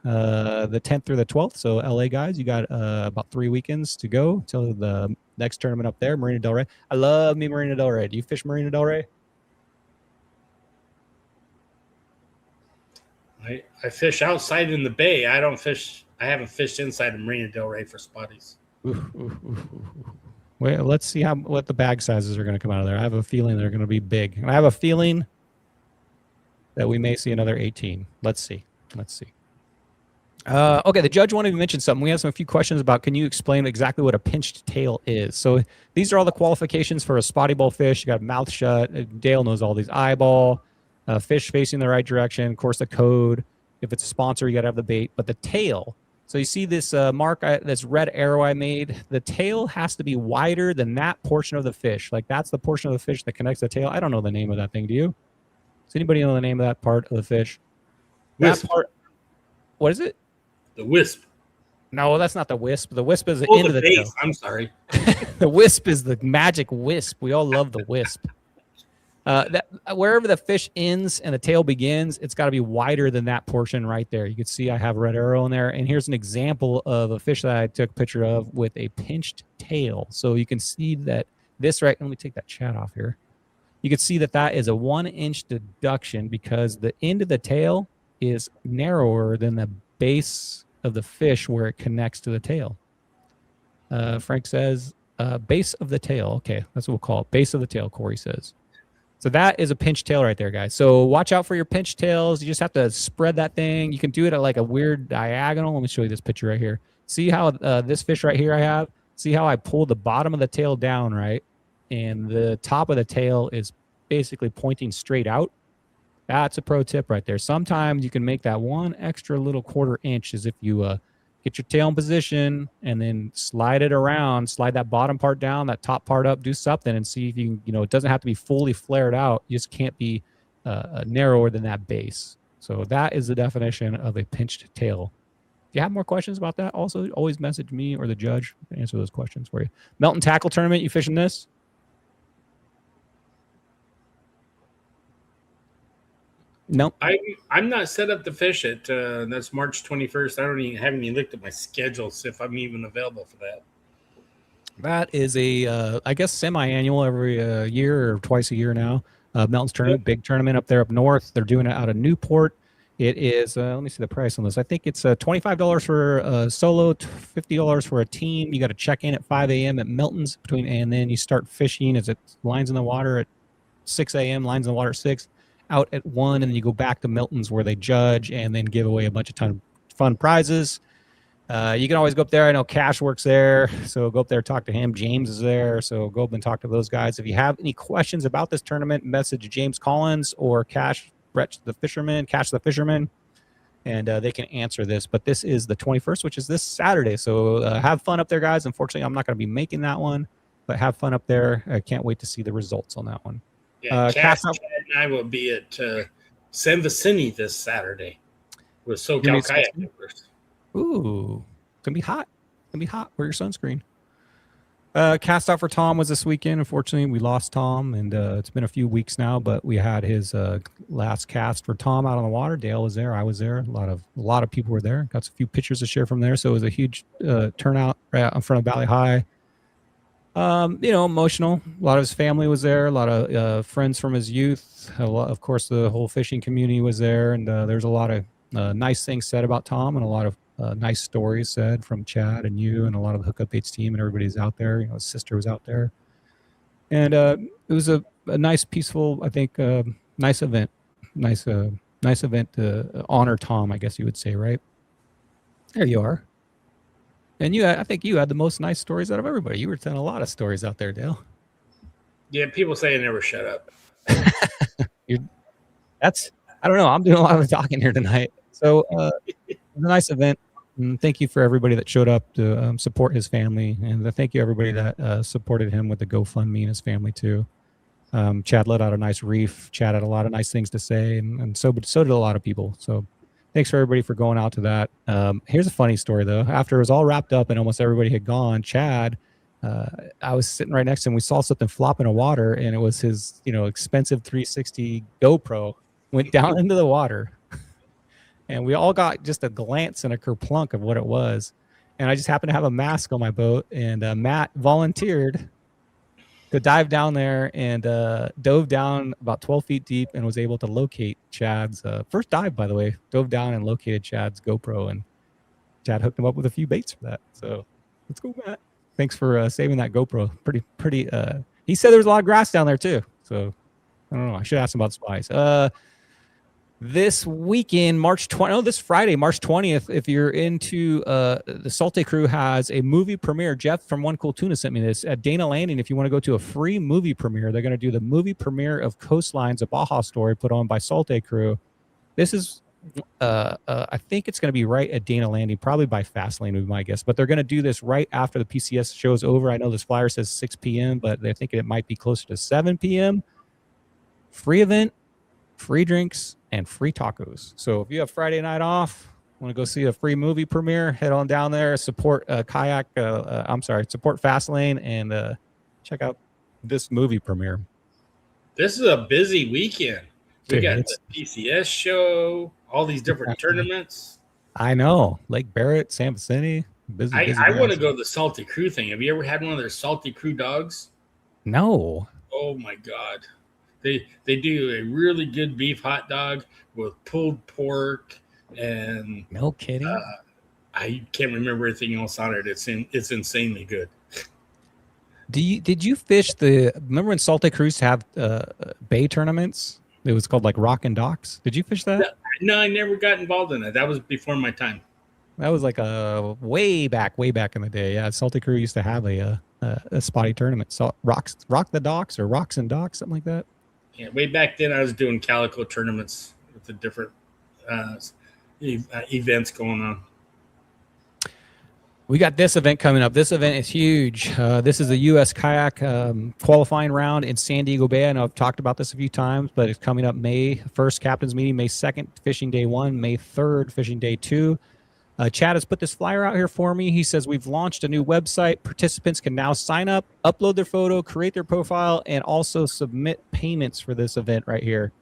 the 10th through the 12th. So LA guys, you got about 3 weekends to go till the next tournament up there, Marina Del Rey. I love me Marina Del Rey. Do you fish Marina Del Rey? I fish outside in the bay. I haven't fished inside of Marina Del Rey for spotties. Wait, let's see what the bag sizes are going to come out of there. I have a feeling they're going to be big. And I have a feeling that we may see another 18. Let's see. Okay, the judge wanted to mention something. We have a few questions about, can you explain exactly what a pinched tail is? So these are all the qualifications for a spotty bowl fish. You got mouth shut. Dale knows all these. Eyeball, fish facing the right direction. Of course, the code. If it's a sponsor, you got to have the bait. But the tail, so you see this mark, this red arrow I made, the tail has to be wider than that portion of the fish. Like that's the portion of the fish that connects the tail. I don't know the name of that thing. Do you? Does anybody know the name of that part of the fish? Wisp. That part. What is it? The wisp. No, that's not the wisp. The wisp is the end of the base. tail. I'm sorry. The wisp is the magic wisp. We all love the wisp. Wherever the fish ends and the tail begins, it's got to be wider than that portion right there. You can see I have a red arrow in there. And here's an example of a fish that I took a picture of with a pinched tail. So you can see that this right. Let me take that chat off here. You can see that that is a 1-inch deduction because the end of the tail is narrower than the base of the fish where it connects to the tail. Frank says, base of the tail. Okay, that's what we'll call it. Base of the tail, Corey says. So that is a pinched tail right there, guys. So watch out for your pinched tails. You just have to spread that thing. You can do it at like a weird diagonal. Let me show you this picture right here. See how this fish right here I have? See how I pull the bottom of the tail down, right? And the top of the tail is basically pointing straight out. That's a pro tip right there. Sometimes you can make that one extra little 1/4 inch as if you get your tail in position and then slide it around, slide that bottom part down, that top part up, do something and see if you can, it doesn't have to be fully flared out. You just can't be narrower than that base. So that is the definition of a pinched tail. If you have more questions about that, also always message me or the judge to answer those questions for you. Melton Tackle Tournament, you fishing this? No, I'm not set up to fish it. That's March 21st. I don't even haven't even looked at my schedule, so if I'm even available for that. That is a, I guess, semi-annual every year or twice a year now. Melton's tournament, big tournament up there up north. They're doing it out of Newport. It is, let me see the price on this. I think it's $25 for a solo, $50 for a team. You got to check in at 5 a.m. at Melton's and then you start fishing as it lines in the water at 6 a.m., lines in the water at 6. Out at 1, and then you go back to Milton's where they judge and then give away a bunch of fun prizes. You can always go up there. I know Cash works there, so go up there, talk to him. James is there, so go up and talk to those guys. If you have any questions about this tournament, message James Collins or Cash the Fisherman, and they can answer this. But this is the 21st, which is this Saturday, so have fun up there, guys. Unfortunately, I'm not going to be making that one, but have fun up there. I can't wait to see the results on that one. Yeah, Cass and I will be at San Vicente this Saturday with SoCal Kayak Members. Ooh, it's going to be hot. It's going to be hot. Wear your sunscreen. Cast out for Tom was this weekend. Unfortunately, we lost Tom, and it's been a few weeks now, but we had his last cast for Tom out on the water. Dale was there. I was there. A lot of people were there. Got a few pictures to share from there, so it was a huge turnout right out in front of Valley High. Emotional. A lot of his family was there. A lot of friends from his youth. Of course, the whole fishing community was there, and there's a lot of nice things said about Tom, and a lot of nice stories said from Chad and you, and a lot of the Hookup Baits team, and everybody's out there. His sister was out there, and it was a nice, peaceful, I think, nice event. Nice event to honor Tom, I guess you would say, right? There you are. And I think you had the most nice stories out of everybody. You were telling a lot of stories out there, Dale. Yeah, people say I never shut up. I don't know. I'm doing a lot of talking here tonight. So it was a nice event. And thank you for everybody that showed up to support his family, and thank you everybody that supported him with the GoFundMe and his family too. Chad let out a nice reef. Chad had a lot of nice things to say, and so did a lot of people. So thanks for everybody for going out to that. Here's a funny story though. After it was all wrapped up and almost everybody had gone, Chad, I was sitting right next to him. We saw something flop in the water, and it was his, expensive 360 GoPro went down into the water. And we all got just a glance and a kerplunk of what it was. And I just happened to have a mask on my boat, and Matt volunteered to dive down there and dove down about 12 feet deep and was able to locate Chad's first dive, by the way. Dove down and located Chad's GoPro, and Chad hooked him up with a few baits for that. So let's go, Matt. Thanks for saving that GoPro. Pretty. He said there was a lot of grass down there too. So I don't know. I should ask him about spies. This weekend, this Friday, March 20th, if you're into the Salte Crew has a movie premiere. Jeff from One Cool Tuna sent me this at Dana Landing. If you want to go to a free movie premiere, they're going to do the movie premiere of Coastlines, a Baja story put on by Salte Crew. This is, I think it's going to be right at Dana Landing, probably by Fastlane would be my guess. But they're going to do this right after the PCS show is over. I know this flyer says 6 p.m., but they're thinking it might be closer to 7 p.m. Free event, free drinks, and free tacos. So if you have Friday night off, want to go see a free movie premiere, head on down there, support support Fastlane, and check out this movie premiere. This is a busy weekend. We got the PCS show, all these different tournaments. I know. Lake Barrett, San Vicente. Busy I want to go to the Salty Crew thing. Have you ever had one of their Salty Crew dogs? No. Oh my God. They do a really good beef hot dog with pulled pork and no kidding. I can't remember everything else on it. It's insanely good. Did you fish remember when Salte Cruise have bay tournaments? It was called like Rock and Docks. Did you fish that? No, I never got involved in that. That was before my time. That was like way back in the day. Yeah, Salte Crew used to have a spotty tournament. Rock the Docks or Rocks and Docks, something like that. Yeah, way back then I was doing calico tournaments with the different events going on. We got this event coming up. This event is huge. This is the U.S. Kayak qualifying round in San Diego Bay. I know I've talked about this a few times, but it's coming up May 1st, captain's meeting, May 2nd, fishing day 1, May 3rd, fishing day 2. Chad has put this flyer out here for me. He says we've launched a new website. Participants can now sign up, upload their photo, create their profile, and also submit payments for this event right here.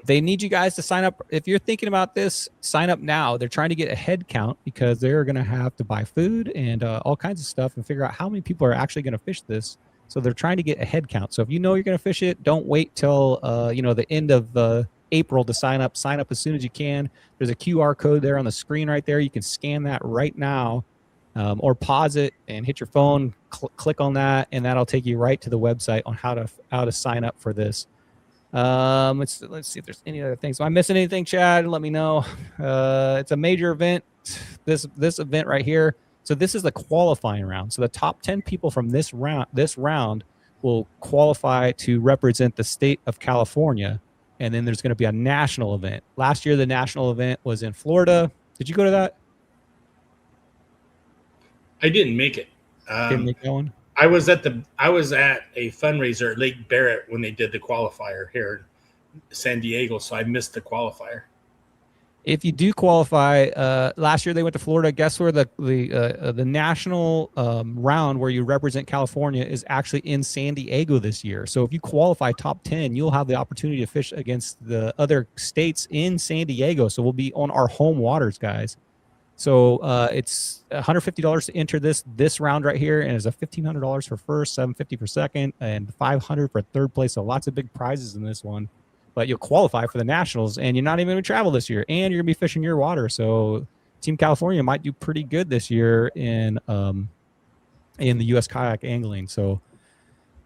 They need you guys to sign up. If you're thinking about this, sign up now. They're trying to get a head count because they're going to have to buy food and all kinds of stuff and figure out how many people are actually going to fish this. So they're trying to get a head count. So if you know you're going to fish it, don't wait till the end of April to sign up. Sign up as soon as you can. There's a QR code there on the screen right there. You can scan that right now, or pause it and hit your phone. Click on that, and that'll take you right to the website on how to sign up for this. Let's see if there's any other things. Am I missing anything, Chad? Let me know. It's a major event. This event right here. So this is the qualifying round. So the top 10 people from this round will qualify to represent the state of California. And then there's going to be a national event. Last year, the national event was in Florida. Did you go to that? I didn't make it. Didn't make that one? I was at a fundraiser at Lake Barrett when they did the qualifier here in San Diego, so I missed the qualifier. If you do qualify, last year they went to Florida. Guess where the national round where you represent California is actually in San Diego this year. So if you qualify top 10, you'll have the opportunity to fish against the other states in San Diego. So we'll be on our home waters, guys. So it's $150 to enter this round right here, and it's a $1,500 for first, $750 for second, and $500 for third place. So lots of big prizes in this one. But you'll qualify for the nationals, and you're not even going to travel this year, and you're going to be fishing your water. So Team California might do pretty good this year in the U.S. kayak angling. So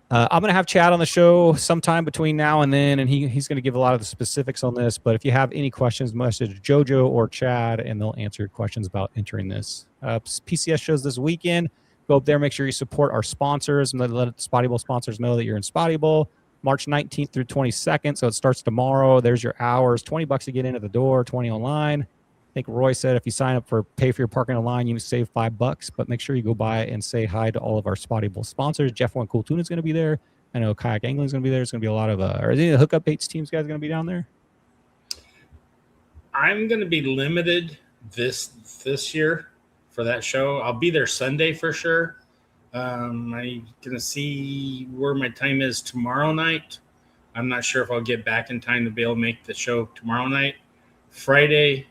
I'm going to have Chad on the show sometime between now and then, and he's going to give a lot of the specifics on this. But if you have any questions, message JoJo or Chad, and they'll answer your questions about entering this. PCS shows this weekend. Go up there, make sure you support our sponsors, and let Spotty Bowl sponsors know that you're in Spotty Bowl. March 19th through 22nd, so it starts tomorrow. There's your hours, $20 to get in at the door, 20 online. I think Roy said if you sign up for pay for your parking online, you save $5, but make sure you go by and say hi to all of our Spotty Bowl sponsors. Jeff One Cool Tuna is going to be there. I know Kayak Angling is going to be there. There's going to be a lot of, are any of the Hookup Baits teams guys going to be down there? I'm going to be limited this year for that show. I'll be there Sunday for sure. I'm going to see where my time is tomorrow night. I'm not sure if I'll get back in time to be able to make the show tomorrow night. Friday,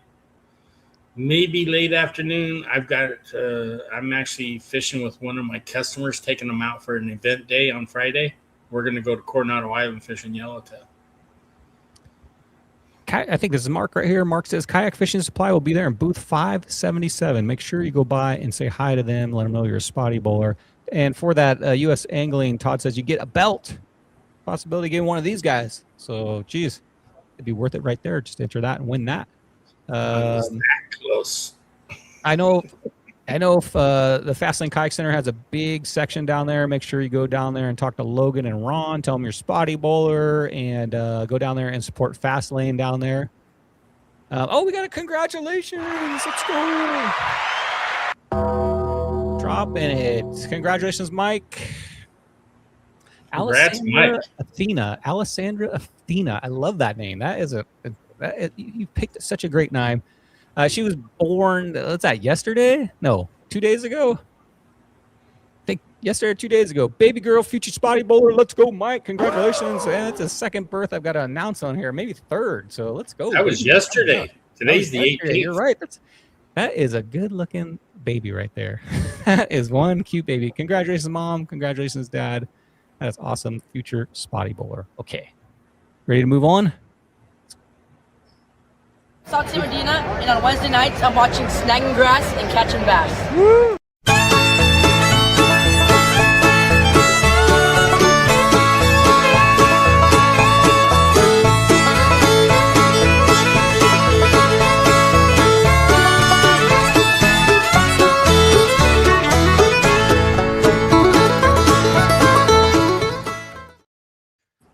maybe late afternoon. I'm actually fishing with one of my customers, taking them out for an event day on Friday. We're going to go to Coronado Island fishing yellowtail. I think this is Mark right here. Mark says Kayak Fishing Supply will be there in booth 577. Make sure you go by and say hi to them. Let them know you're a Spotty Bowler. And for that U.S. Angling, Todd says you get a belt. Possibility of getting one of these guys. So, geez, it'd be worth it right there. Just enter that and win that. That close. I know if the Fastlane Kayak Center has a big section down there, make sure you go down there and talk to Logan and Ron. Tell them you're Spotty Bowler and go down there and support Fastlane down there. We got a congratulations. Let's go. Dropping it. Congratulations, Mike. Congrats, Mike. Alessandra Athena. I love that name. That is you picked such a great name. She was born, what's that, yesterday? No, 2 days ago? I think yesterday or 2 days ago. Baby girl, future Spotty Bowler. Let's go, Mike. Congratulations. And it's a second birth I've got to announce on here. Maybe third. So let's go. That was yesterday. Today's the 18th. You're right. That is a good-looking baby right there. That is one cute baby. Congratulations, Mom. Congratulations, Dad. That is awesome. Future Spotty Bowler. Okay. Ready to move on? South San Medina, and on Wednesday nights, I'm watching Snagging Grass and Catching Bass. Woo!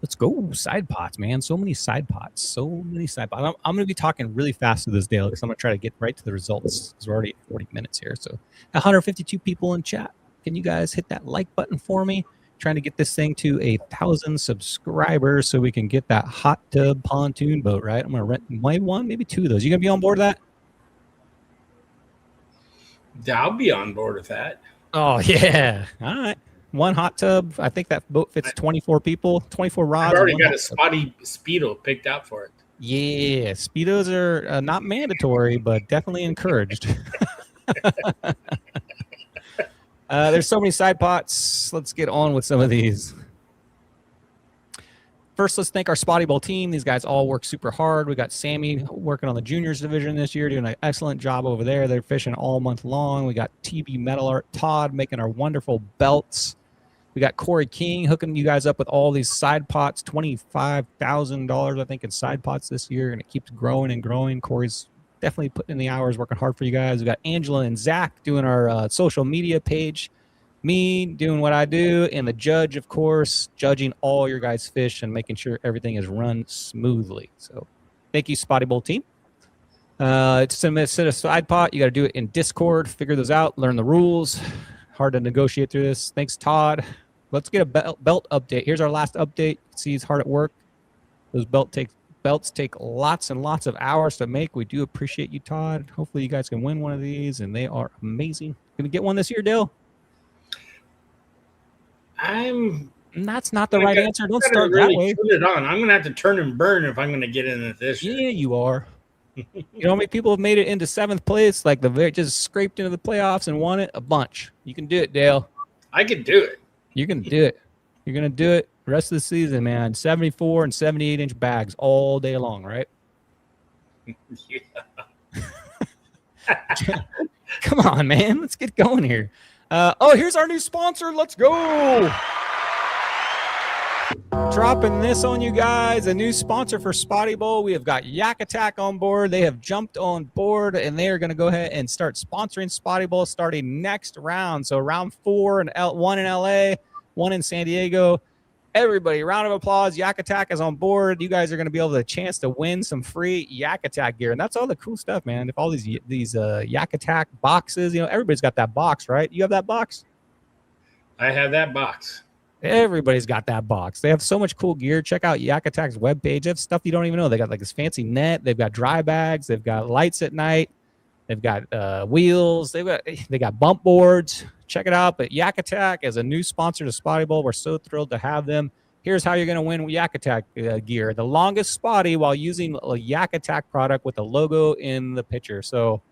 Let's go. Side pots, man. So many side pots. I'm going to be talking really fast to this day because I'm going to try to get right to the results because we're already at 40 minutes here. So 152 people in chat. Can you guys hit that like button for me? Trying to get this thing to 1,000 subscribers so we can get that hot tub pontoon boat, right? I'm going to rent maybe two of those. You going to be on board with that? I'll be on board with that. Oh, yeah. All right. One hot tub. I think that boat fits 24 people, 24 rods. I've already got a Spotty Speedo picked out for it. Yeah, Speedos are not mandatory, but definitely encouraged. There's so many side pots. Let's get on with some of these. First, let's thank our Spotty Bowl team. These guys all work super hard. We got Sammy working on the juniors division this year, doing an excellent job over there. They're fishing all month long. We got TB Metal Art Todd making our wonderful belts. We got Corey King hooking you guys up with all these side pots, $25,000, I think, in side pots this year, and it keeps growing and growing. Corey's definitely putting in the hours, working hard for you guys. We got Angela and Zach doing our social media page. Me doing what I do, and the judge, of course, judging all your guys' fish and making sure everything is run smoothly. So thank you, Spotty Bowl team. To set a side pot, you got to do it in Discord. Figure those out. Learn the rules. Hard to negotiate through this. Thanks, Todd. Let's get a belt update. Here's our last update. See, he's hard at work. Those belts take lots and lots of hours to make. We do appreciate you, Todd. Hopefully you guys can win one of these, and they are amazing. Can we get one this year, Dale? That's not the right answer. Don't start that way. Put it on. I'm going to have to turn and burn if I'm going to get in it this year. Yeah, you are. You know how many people have made it into 7th place, like just scraped into the playoffs and won it? A bunch. You can do it, Dale. I can do it. You can do it. You're going to do it the rest of the season, man. 74 and 78-inch bags all day long, right? Yeah. Come on, man. Let's get going here. Here's our new sponsor. Let's go. Dropping this on you guys, a new sponsor for Spotty Bowl. We have got Yak Attack on board. They have jumped on board, and they are going to go ahead and start sponsoring Spotty Bowl starting next round. So round 4, and one in LA, one in San Diego. Everybody, round of applause. Yak Attack is on board. You guys are going to be able to a chance to win some free Yak Attack gear, and that's all the cool stuff, man. If all these Yak Attack boxes, everybody's got that box, right? You have that box? I have that box. Everybody's got that box. They have so much cool gear. Check out Yak Attack's webpage. They have stuff you don't even know. They got like this fancy net. They've got dry bags. They've got lights at night. They've got wheels. They got bump boards. Check it out. But Yak Attack is a new sponsor to Spotty Bowl. We're so thrilled to have them. Here's how you're going to win Yak Attack gear. The longest Spotty while using a Yak Attack product with a logo in the picture. So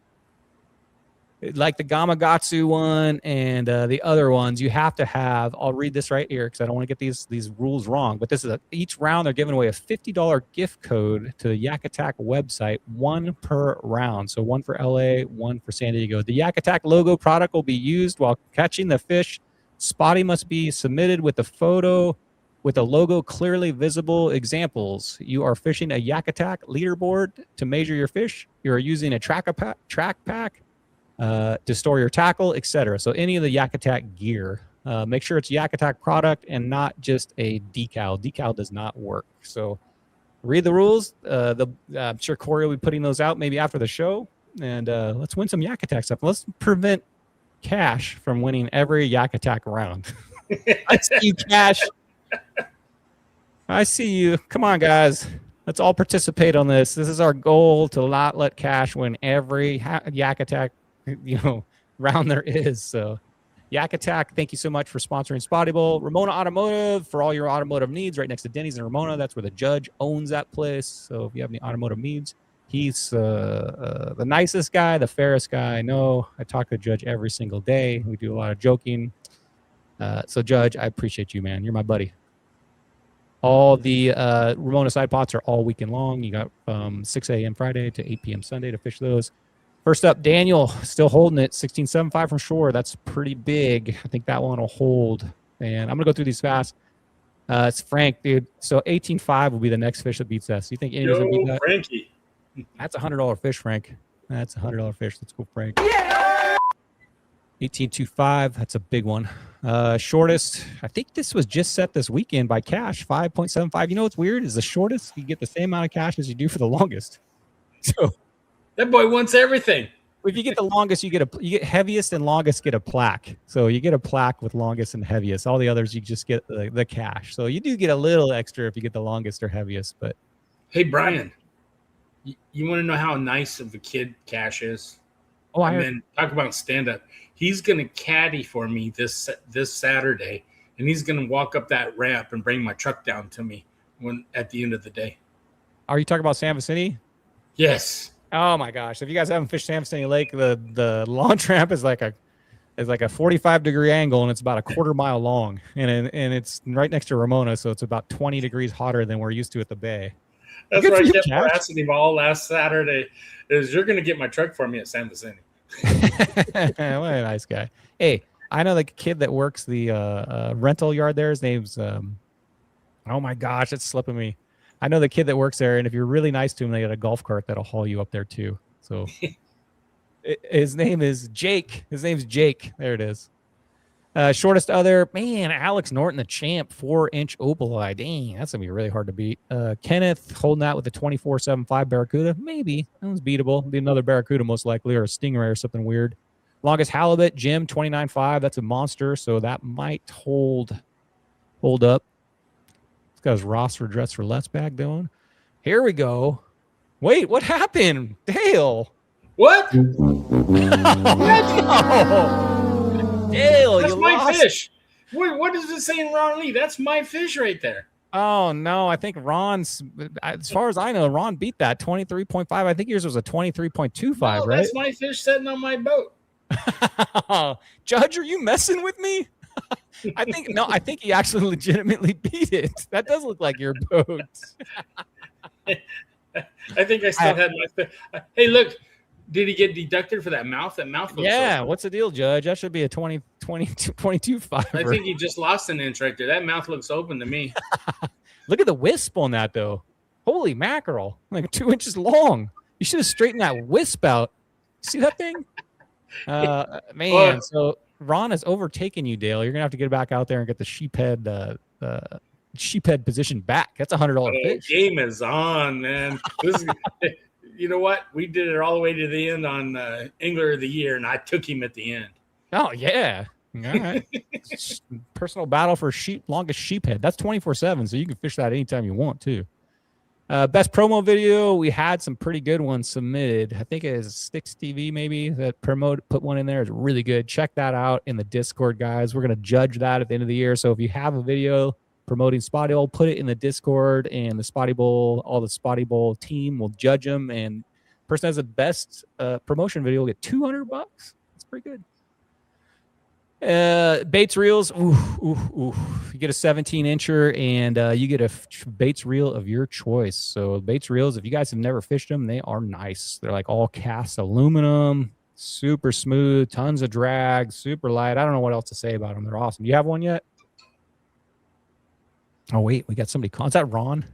like the Gamakatsu one and the other ones, you have to have, I'll read this right here because I don't want to get these rules wrong, but this is each round they're giving away a $50 gift code to the Yak Attack website, one per round. So one for LA, one for San Diego. The Yak Attack logo product will be used while catching the fish. Spotty must be submitted with a photo with a logo clearly visible. Examples: you are fishing a Yak Attack leaderboard to measure your fish. You are using a track pack to store your tackle, etc. So any of the Yak Attack gear, make sure it's Yak Attack product and not just a decal. Decal does not work. So read the rules. I'm sure Corey will be putting those out maybe after the show. And let's win some Yak Attack stuff. Let's prevent Cash from winning every Yak Attack round. I see you, Cash. I see you. Come on, guys. Let's all participate on this. This is our goal, to not let Cash win every Yak Attack round there is. So Yak Attack, thank you so much for sponsoring Spotty Bowl. Ramona Automotive for all your automotive needs, right next to Denny's and Ramona. That's where the judge owns that place. So if you have any automotive needs, he's the nicest guy, the fairest guy I know. I talk to the judge every single day. We do a lot of joking. So Judge, I appreciate you, man. You're my buddy. All the Ramona side pots are all weekend long. You got from 6 a.m. Friday to 8 p.m. Sunday to fish those. First up, Daniel, still holding it, 16.75 from shore. That's pretty big. I think that one will hold. And I'm going to go through these fast. It's Frank, dude. So 18.5 will be the next fish that beats us. You think anybody's going to beat that? Frankie. That's a $100 fish, Frank. That's a $100 fish. Let's go, Frank. Yeah! 18.25. That's a big one. Shortest, I think this was just set this weekend by Cash, 5.75. You know what's weird is the shortest, you get the same amount of cash as you do for the longest. So that boy wants everything. If you get the longest, you get heaviest and longest get a plaque. So you get a plaque with longest and heaviest. All the others, you just get the cash. So you do get a little extra if you get the longest or heaviest. But hey, Brian, you want to know how nice of a kid Cash is? Oh, and then talk about stand up. He's going to caddy for me this Saturday, and he's going to walk up that ramp and bring my truck down to me at the end of the day. Are you talking about San Vicente? Yes. Oh my gosh! If you guys haven't fished San Vicente Lake, the launch ramp is like a 45-degree angle, and it's about a quarter mile long, and it's right next to Ramona, so it's about 20 degrees hotter than we're used to at the bay. That's what I kept asking him all last Saturday. Is you're going to get my truck for me at San Vicente? What a nice guy. Hey, I know the kid that works the rental yard there. His name's oh my gosh, it's slipping me. I know the kid that works there, and if you're really nice to him, they got a golf cart that'll haul you up there too. So his name is Jake. His name's Jake. There it is. Shortest other, man, Alex Norton, the champ, 4-inch opal-eye. Dang, that's going to be really hard to beat. Kenneth holding that with a 24.75 Barracuda. Maybe. That was beatable. It'll be another Barracuda most likely, or a Stingray or something weird. Longest halibut, Jim, 29.5. That's a monster, so that might hold up. It's got his roster dress for less bag going. Here we go. Wait, what happened? Dale. What? No. Dale, that's you my lost. Fish. What does it say in Ron Lee? That's my fish right there. Oh, no. I think Ron's, as far as I know, Ron beat that 23.5. I think yours was a 23.25, right? That's my fish sitting on my boat. Judge, are you messing with me? I think he actually legitimately beat it. That does look like your boat. I think I still had my fish. Hey, look, Did he get deducted for that mouth? That mouth looks Yeah, so what's the deal, Judge? That should be a 22 fiver. I think he just lost an inch right there. That mouth looks open to me. Look at the wisp on that, though. Holy mackerel. Like 2 inches long. You should have straightened that wisp out. See that thing? Man, so Ron has overtaken you, Dale. You're going to have to get back out there and get the sheephead position back. That's $100 fish. Game is on, man. This is, you know what? We did it all the way to the end on Angler of the Year, and I took him at the end. Oh, yeah. All right. Personal battle for longest sheephead. That's 24/7, so you can fish that anytime you want, too. Best promo video, we had some pretty good ones submitted. I think it is Sticks TV maybe that put one in there. It's really good. Check that out in the Discord, guys. We're going to judge that at the end of the year. So if you have a video promoting Spotty Bowl, put it in the Discord, and the Spotty Bowl, all the Spotty Bowl team will judge them. And the person that has the best promotion video will get $200. That's pretty good. Baits reels, you get a 17-incher and you get a baits reel of your choice. So baits reels, if you guys have never fished them, they are nice. They're like all cast aluminum, super smooth, tons of drag, super light. I don't know what else to say about them. They're awesome. You have one yet? Oh wait, we got somebody calling. Is that Ron?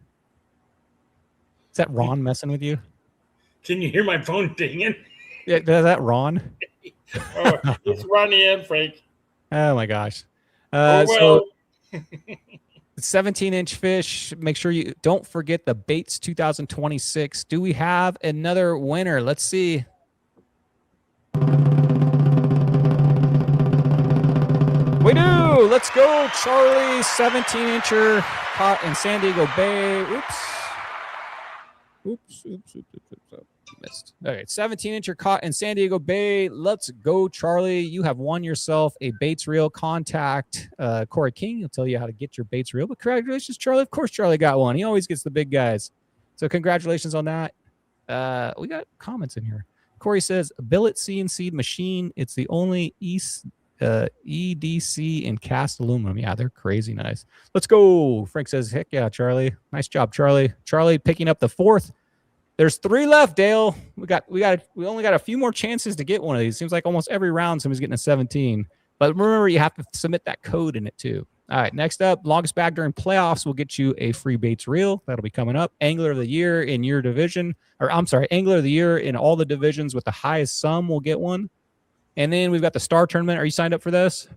Is that Ron messing with you? Can you hear my phone dinging? Yeah, is that Ron? Oh, it's Ronnie and Frank. Oh my gosh. So 17-inch fish. Make sure you don't forget the Baits 2026. Do we have another winner? Let's see. We do. Let's go, Charlie. 17-incher caught in San Diego Bay. Oops. Missed. All right, 17-incher caught in San Diego Bay. Let's go, Charlie. You have won yourself a baits reel. Contact Corey King. He'll tell you how to get your baits reel. But congratulations, Charlie. Of course, Charlie got one. He always gets the big guys. So congratulations on that. We got comments in here. Corey says, billet CNC machine. It's the only EDC and cast aluminum. Yeah, they're crazy nice. Let's go. Frank says, heck yeah, Charlie. Nice job, Charlie. Charlie picking up the 4th. There's 3 left, Dale. We only got a few more chances to get one of these. Seems like almost every round somebody's getting a 17. But remember, you have to submit that code in it too. All right, next up, longest bag during playoffs will get you a free baits reel. That'll be coming up. Angler of the Year in your division, Angler of the Year in all the divisions with the highest sum will get one. And then we've got the Star Tournament. Are you signed up for this?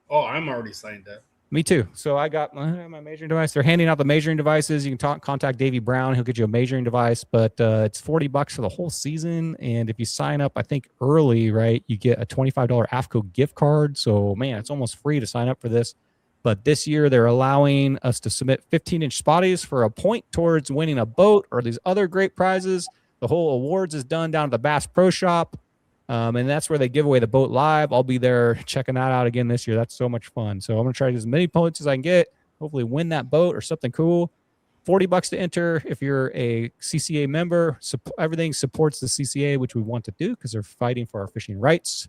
Oh, I'm already signed up. Me too. So I got my measuring device. They're handing out the measuring devices. You can contact Davey Brown. He'll get you a measuring device, but it's $40 for the whole season. And if you sign up, I think early, right, you get a $25 AFCO gift card. So man, it's almost free to sign up for this. But this year they're allowing us to submit 15-inch spotties for a point towards winning a boat or these other great prizes. The whole awards is done down at the Bass Pro Shop. And that's where they give away the boat live. I'll be there checking that out again this year. That's so much fun. So I'm going to try to get as many points as I can get, hopefully win that boat or something cool. $40 to enter if you're a CCA member. Everything supports the CCA, which we want to do because they're fighting for our fishing rights.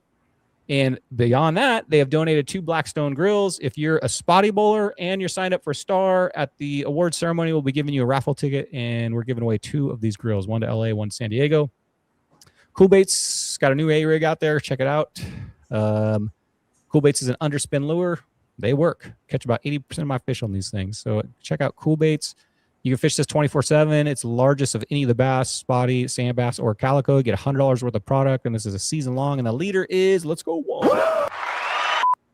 And beyond that, they have donated 2 Blackstone grills. If you're a Spotty Bowler and you're signed up for Star at the award ceremony, we'll be giving you a raffle ticket, and we're giving away 2 of these grills, one to LA, one to San Diego. Cool Baits got a new A-rig out there. Check it out. Cool Baits is an underspin lure. They work. Catch about 80% of my fish on these things. So check out Cool Baits. You can fish this 24/7. It's the largest of any of the bass, spotty, sand bass, or calico. You get $100 worth of product, and this is a season long. And the leader is, let's go,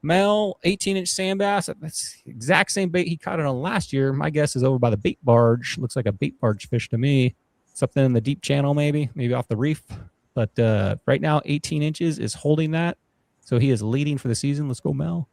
Mel, 18-inch sand bass. That's the exact same bait he caught it on last year. My guess is over by the bait barge. Looks like a bait barge fish to me. Something in the deep channel, maybe off the reef. But right now, 18 inches is holding that. So he is leading for the season. Let's go, Mel.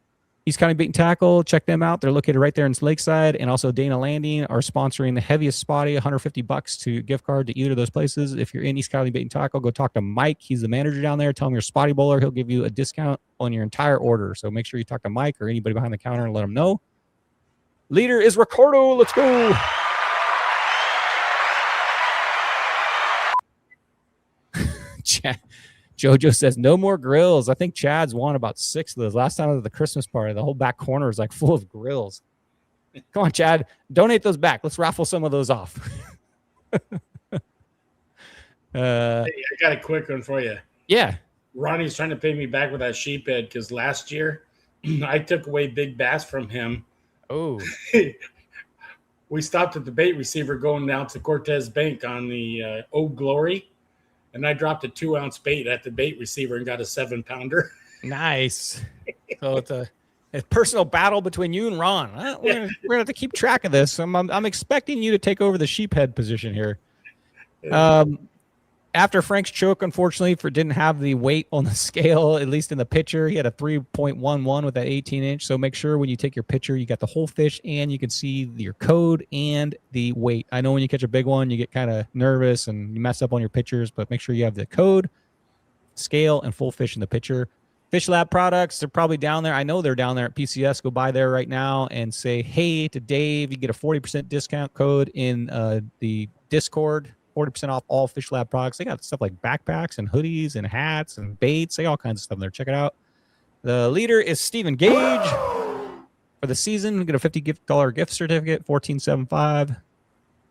East County Bait and Tackle. Check them out. They're located right there in Lakeside. And also Dana Landing are sponsoring the heaviest spotty, $150 to gift card to either of those places. If you're in East County Bait and Tackle, go talk to Mike. He's the manager down there. Tell him you're Spotty Bowler. He'll give you a discount on your entire order. So make sure you talk to Mike or anybody behind the counter and let them know. Leader is Ricardo. Let's go. Jojo says no more grills. I think Chad's won about 6 of those. Last time at the Christmas party, the whole back corner is like full of grills. Come on, Chad, donate those back. Let's raffle some of those off. Hey, I got a quick one for you. Yeah. Ronnie's trying to pay me back with that sheephead because last year I took away big bass from him. Oh. We stopped at the bait receiver going down to Cortez Bank on the Old Glory, and I dropped a 2-ounce bait at the bait receiver and got a 7-pounder. Nice. So it's a personal battle between you and Ron. We're gonna have to keep track of this. I'm expecting you to take over the sheephead position here. After Frank's choke, unfortunately, didn't have the weight on the scale, at least in the picture. He had a 3.11 with that 18-inch. So make sure when you take your picture, you got the whole fish and you can see your code and the weight. I know when you catch a big one, you get kind of nervous and you mess up on your pictures, but make sure you have the code, scale, and full fish in the picture. Fish Lab products, they're probably down there. I know they're down there at PCS. Go by there right now and say, hey to Dave. You get a 40% discount code in the Discord. 40% off all Fish Lab products. They got stuff like backpacks and hoodies and hats and baits. They got all kinds of stuff in there. Check it out. The leader is Stephen Gage. For the season, we get a $50 gift certificate, $14.75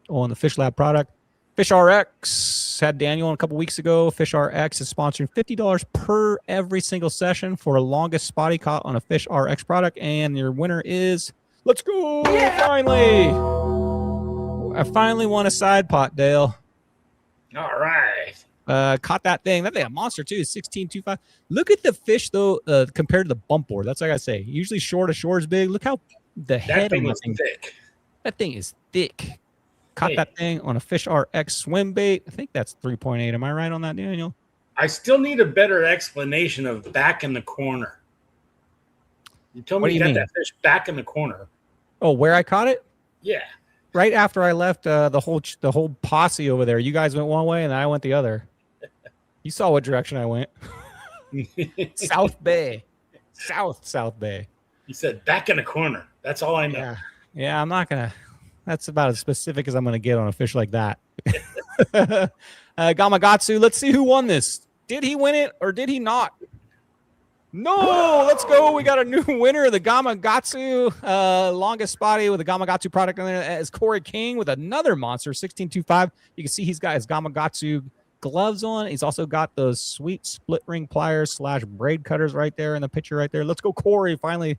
on the Fish Lab product. Fish RX had Daniel a couple weeks ago. Fish RX is sponsoring $50 per every single session for a longest spotty caught on a Fish RX product. And your winner is, let's go! Yeah! Finally! I finally won a side pot, Dale. All right. Caught that thing. That thing a monster too. 16.25. Look at the fish though, compared to the bump board. That's what I gotta say. Usually shore to shore is big. Look how the head thing on is thick. That thing is thick. Caught that thing on a Fish RX swim bait. I think that's 3.8. Am I right on that, Daniel? I still need a better explanation of back in the corner. You told me you got that fish back in the corner. Oh, where I caught it? Yeah. Right after I left the whole posse over there. You guys went one way and I went the other. You saw what direction I went. South Bay. South Bay. You said back in the corner. That's all I know. Yeah, I'm not going to. That's about as specific as I'm going to get on a fish like that. Gamakatsu, let's see who won this. Did he win it or did he not? No, let's go. We got a new winner of the Gamakatsu longest spotty with the Gamakatsu product in there as Corey King with another monster, 16.25. You can see he's got his Gamakatsu gloves on. He's also got those sweet split ring pliers / braid cutters right there in the picture right there. Let's go, Corey. Finally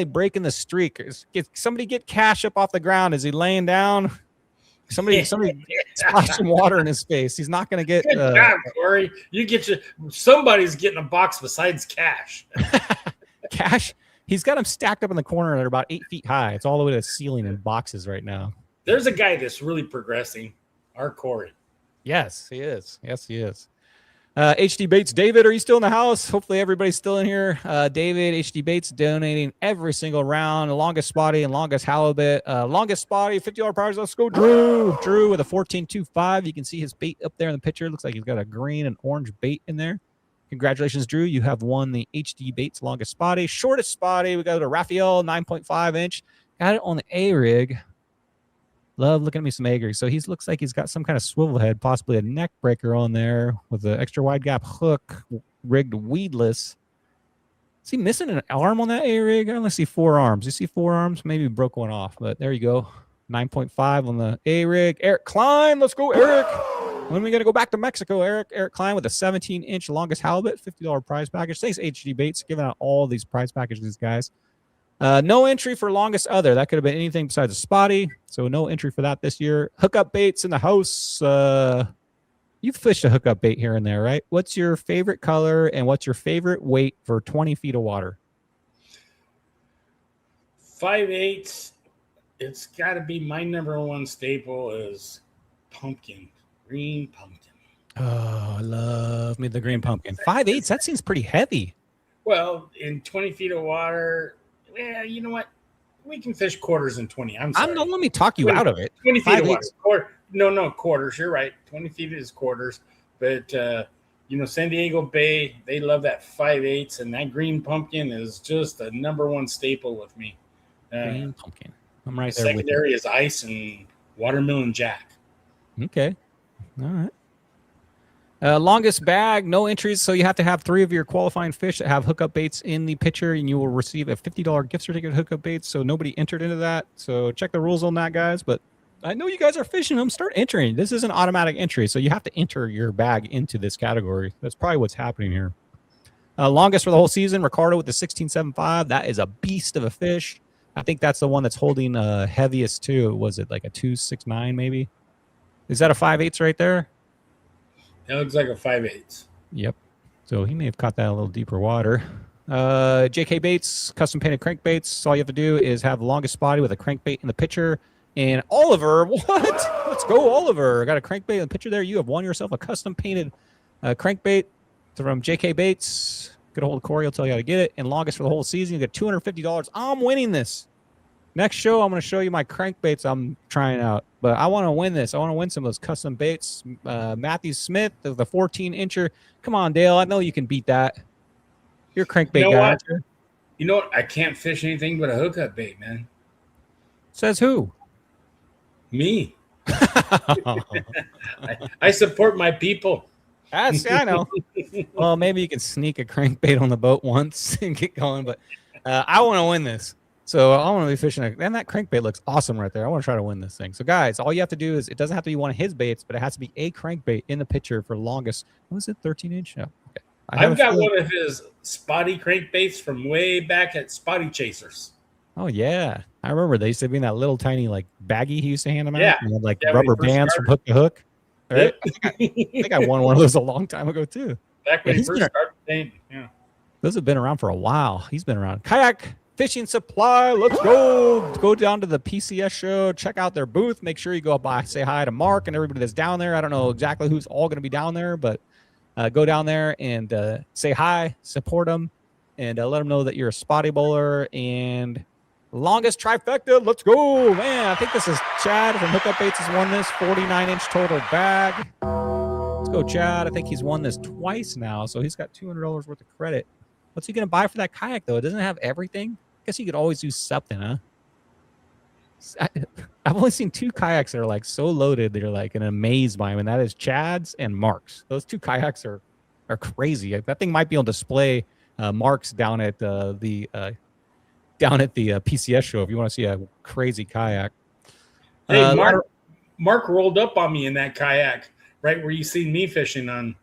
breaking the streak. Somebody get Cash up off the ground. Is he laying down? Somebody splash some water in his face. He's not going to get. Good job, Corey. Somebody's getting a box besides Cash. Cash. He's got them stacked up in the corner. They're about 8 feet high. It's all the way to the ceiling in boxes right now. There's a guy that's really progressing. Our Corey. Yes, he is. HD Baits, David, are you still in the house? Hopefully everybody's still in here. David, HD Baits donating every single round. The longest spotty and longest halibut. Longest spotty, $50 prize. Let's go, Drew. Drew with a 14.25. You can see his bait up there in the picture. Looks like he's got a green and orange bait in there. Congratulations, Drew. You have won the HD Baits longest spotty. Shortest spotty, we got a Raphael 9.5 inch. Got it on the A-rig. Love looking at me some A-rig. So he looks like he's got some kind of swivel head, possibly a neck breaker on there with an extra wide gap hook rigged weedless. Is he missing an arm on that A-rig? I only see 4 arms. You see 4 arms? Maybe broke one off, but there you go. 9.5 on the A-rig. Eric Klein, let's go, Eric. When are we going to go back to Mexico, Eric? Eric Klein with a 17-inch longest halibut, $50 prize package. Thanks, HD Baits, giving out all these prize packages, guys. No entry for longest other. That could have been anything besides a spotty. So no entry for that this year. Hookup baits in the house. You've fished a hookup bait here and there, right? What's your favorite color and what's your favorite weight for 20 feet of water? 5/8. It's got to be my number one staple is pumpkin, green pumpkin. Oh, I love me the green pumpkin. 5/8. That seems pretty heavy. Well, in 20 feet of water. Yeah, you know what? We can fish quarters in 20. I'm sorry. Let me talk you out of it. 20 feet of water. No, quarters. You're right. 20 feet is quarters. But, San Diego Bay, they love that 5/8. And that green pumpkin is just a number one staple with me. Green pumpkin. I'm right there. Secondary is ice and watermelon jack. Okay. All right. Longest bag, no entries, so you have to have 3 of your qualifying fish that have hookup baits in the picture, and you will receive a $50 gift certificate hookup baits, so nobody entered into that. So check the rules on that, guys. But I know you guys are fishing them. Start entering. This is an automatic entry, so you have to enter your bag into this category. That's probably what's happening here. Longest for the whole season, Ricardo with the 16.75. That is a beast of a fish. I think that's the one that's holding heaviest too. Was it like a 2.69 maybe? Is that a 5/8 right there? That looks like a 5/8. Yep. So he may have caught that in a little deeper water. JK Baits, custom painted crankbaits. All you have to do is have the longest spotty with a crankbait in the picture. And Oliver, what? Let's go, Oliver. Got a crankbait in the picture there. You have won yourself a custom painted crankbait from JK Baits. Get a hold of Corey. He'll tell you how to get it. And longest for the whole season, you get $250. I'm winning this. Next show, I'm going to show you my crankbaits I'm trying out. But I want to win this. I want to win some of those custom baits. Matthew Smith, the 14-incher. Come on, Dale. I know you can beat that. You're a crankbait You know guy. what? You know what? I can't fish anything but a hookup bait, man. Says who? Me. I support my people. I know. Well, maybe you can sneak a crankbait on the boat once and get going. But I want to win this. So I want to be fishing. And that crankbait looks awesome right there. I want to try to win this thing. So, guys, all you have to do is it doesn't have to be one of his baits, but it has to be a crankbait in the picture for longest. What was it, 13-inch? No. Okay. I've got one of his spotty crankbaits from way back at Spotty Chasers. Oh, yeah. I remember they used to be in that little tiny like baggie he used to hand them out. Yeah. And had, like Yeah, rubber when he first bands from hook to hook. Right? Yep. I think I won one of those a long time ago, too. Back when Yeah, he first started painting. Yeah. Those have been around for a while. He's been around. Kayak Fishing Supply. Let's go. Go down to the PCS show. Check out their booth. Make sure you go by, say hi to Mark and everybody that's down there. I don't know exactly who's all going to be down there, but go down there and say hi, support them, and let them know that you're a spotty bowler. And longest trifecta. Let's go, man. I think this is Chad from Hookup Baits has won this 49-inch total bag. Let's go, Chad. I think he's won this twice now, so he's got $200 worth of credit. What's he going to buy for that kayak, though? It doesn't have everything. I guess you could always do something, huh? I've only seen two kayaks that are like so loaded that you're like amazed by them, and that is Chad's and Mark's. Those two kayaks are crazy. That thing might be on display. Mark's down at the PCS show if you want to see a crazy kayak. Hey, Mark rolled up on me in that kayak right where you seen me fishing on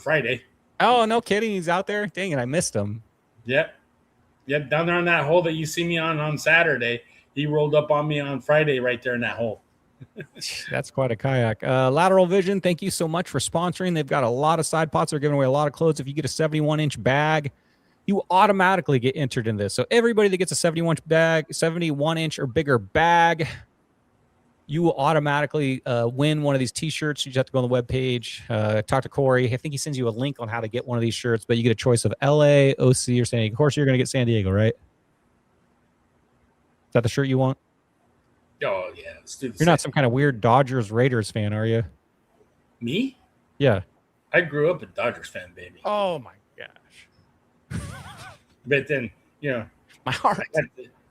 Friday. Oh, no kidding. He's out there. Dang it, I missed him. Yep, down there on that hole that you see me on Saturday. He rolled up on me on Friday right there in that hole. That's quite a kayak. Lateral Vision, thank you so much for sponsoring. They've got a lot of side pots. They're giving away a lot of clothes. If you get a 71-inch bag, you automatically get entered in this. So everybody that gets a 71-inch or bigger bag, you will automatically win one of these T-shirts. You just have to go on the webpage, talk to Corey. I think he sends you a link on how to get one of these shirts, but you get a choice of LA, OC, or San Diego. Of course, you're going to get San Diego, right? Is that the shirt you want? Oh, yeah. You're not some kind of weird Dodgers Raiders fan, are you? Me? Yeah. I grew up a Dodgers fan, baby. Oh, my gosh. But then, My heart.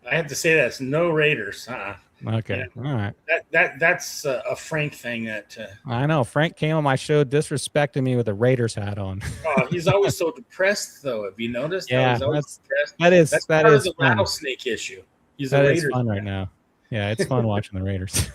I have to say that's no Raiders. Okay. Yeah. All right. That's a Frank thing that. I know. Frank came on my show disrespecting me with a Raiders hat on. Oh, he's always so depressed, though. Have you noticed? Yeah, He's always depressed. That's part of the fun. rattlesnake issue. He's That a is Raiders fun right fan. now. Yeah, it's fun watching the Raiders.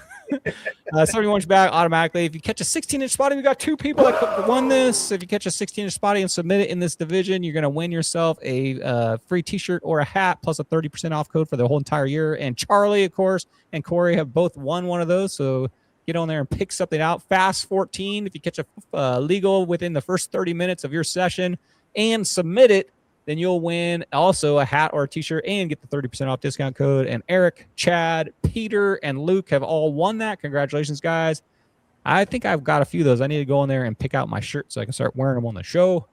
71-inch bag automatically. If you catch a 16-inch spotty, we got two people that won this. If you catch a 16-inch spotty and submit it in this division, you're going to win yourself a free T-shirt or a hat plus a 30% off code for the whole entire year. And Charlie, of course, and Corey have both won one of those. So get on there and pick something out. Fast 14. If you catch a legal within the first 30 minutes of your session and submit it, then you'll win also a hat or a T-shirt and get the 30% off discount code. And Eric, Chad, Peter, and Luke have all won that. Congratulations, guys. I think I've got a few of those. I need to go in there and pick out my shirt so I can start wearing them on the show.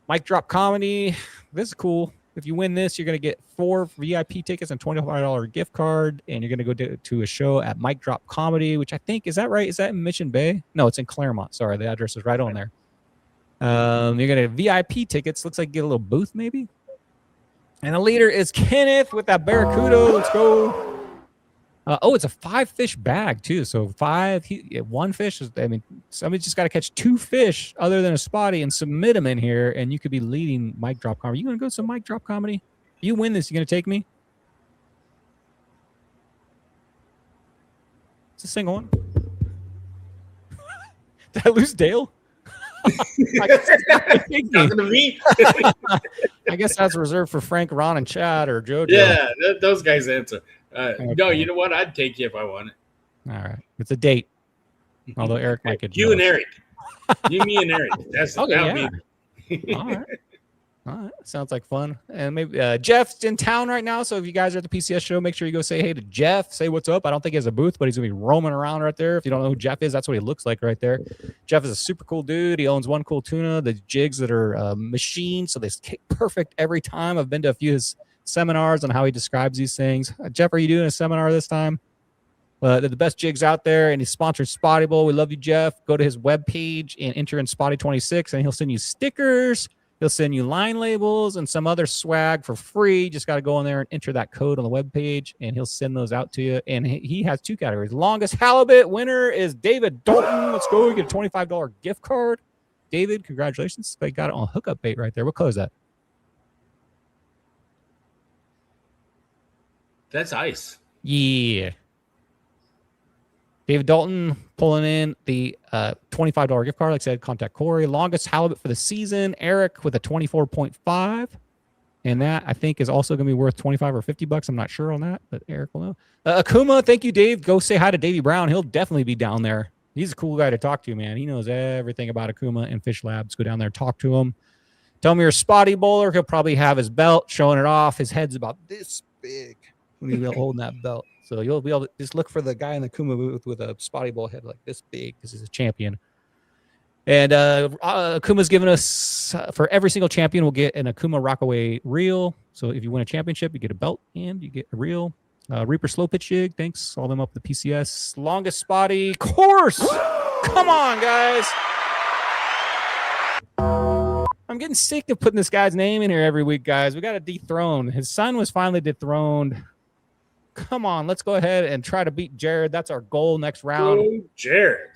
Mic Drop Comedy. This is cool. If you win this, you're going to get 4 VIP tickets and $25 gift card. And you're going to go to a show at Mic Drop Comedy, which I think, is that right? Is that in Mission Bay? No, it's in Claremont. Sorry, the address is right on there. You're going to VIP tickets. Looks like you get a little booth maybe. And the leader is Kenneth with that Barracuda. Let's go. It's a 5-fish bag too. So 1 fish is, somebody's just got to catch 2 fish other than a spotty and submit them in here. And you could be leading Mic Drop Comedy. You going to go to some Mic Drop Comedy? You win this. You going to take me? It's a single one. Did I lose Dale? I guess Talking to me. I guess that's reserved for Frank, Ron, and Chad or JoJo. Yeah, those guys answer. No, Okay. you know what? I'd take you if I wanted. All right. It's a date. Although Eric might get You and jealous. Eric. You, me, and Eric. That's Okay, that'll yeah. be. All right. All right. Sounds like fun. And maybe Jeff's in town right now. So if you guys are at the PCS show, make sure you go say hey to Jeff. Say what's up. I don't think he has a booth, but he's going to be roaming around right there. If you don't know who Jeff is, that's what he looks like right there. Jeff is a super cool dude. He owns One Cool Tuna, the jigs that are machined. So they kick perfect every time. I've been to a few of his seminars on how he describes these things. Jeff, are you doing a seminar this time? They're the best jigs out there, and he sponsors Spotty Bowl. We love you, Jeff. Go to his webpage and enter in Spotty26, and he'll send you stickers. He'll send you line labels and some other swag for free. Just got to go in there and enter that code on the webpage, and he'll send those out to you. And he has 2 categories. Longest halibut winner is David Dalton. Let's go. You get a $25 gift card. David, congratulations. They got it on hookup bait right there. What color is that? That's ice. Yeah. David Dalton pulling in the $25 gift card. Like I said, contact Corey. Longest halibut for the season, Eric with a 24.5. And that, I think, is also going to be worth 25 or 50 bucks. I'm not sure on that, but Eric will know. Akuma, thank you, Dave. Go say hi to Davey Brown. He'll definitely be down there. He's a cool guy to talk to, man. He knows everything about Akuma and Fish Labs. Go down there, talk to him. Tell him you're a spotty bowler. He'll probably have his belt showing it off. His head's about this big when he's holding that belt. So you'll be able to just look for the guy in the Kuma booth with a spotty bowl head like this big because he's a champion. And Akuma's given us, for every single champion, we'll get an Akuma Rockaway reel. So if you win a championship, you get a belt and you get a reel. Reaper Slow Pitch Jig, thanks. All them up the PCS. Longest spotty course. Come on, guys. I'm getting sick of putting this guy's name in here every week, guys. We got to dethrone. His son was finally dethroned. Come on, let's go ahead and try to beat Jared. That's our goal next round. Oh, Jared.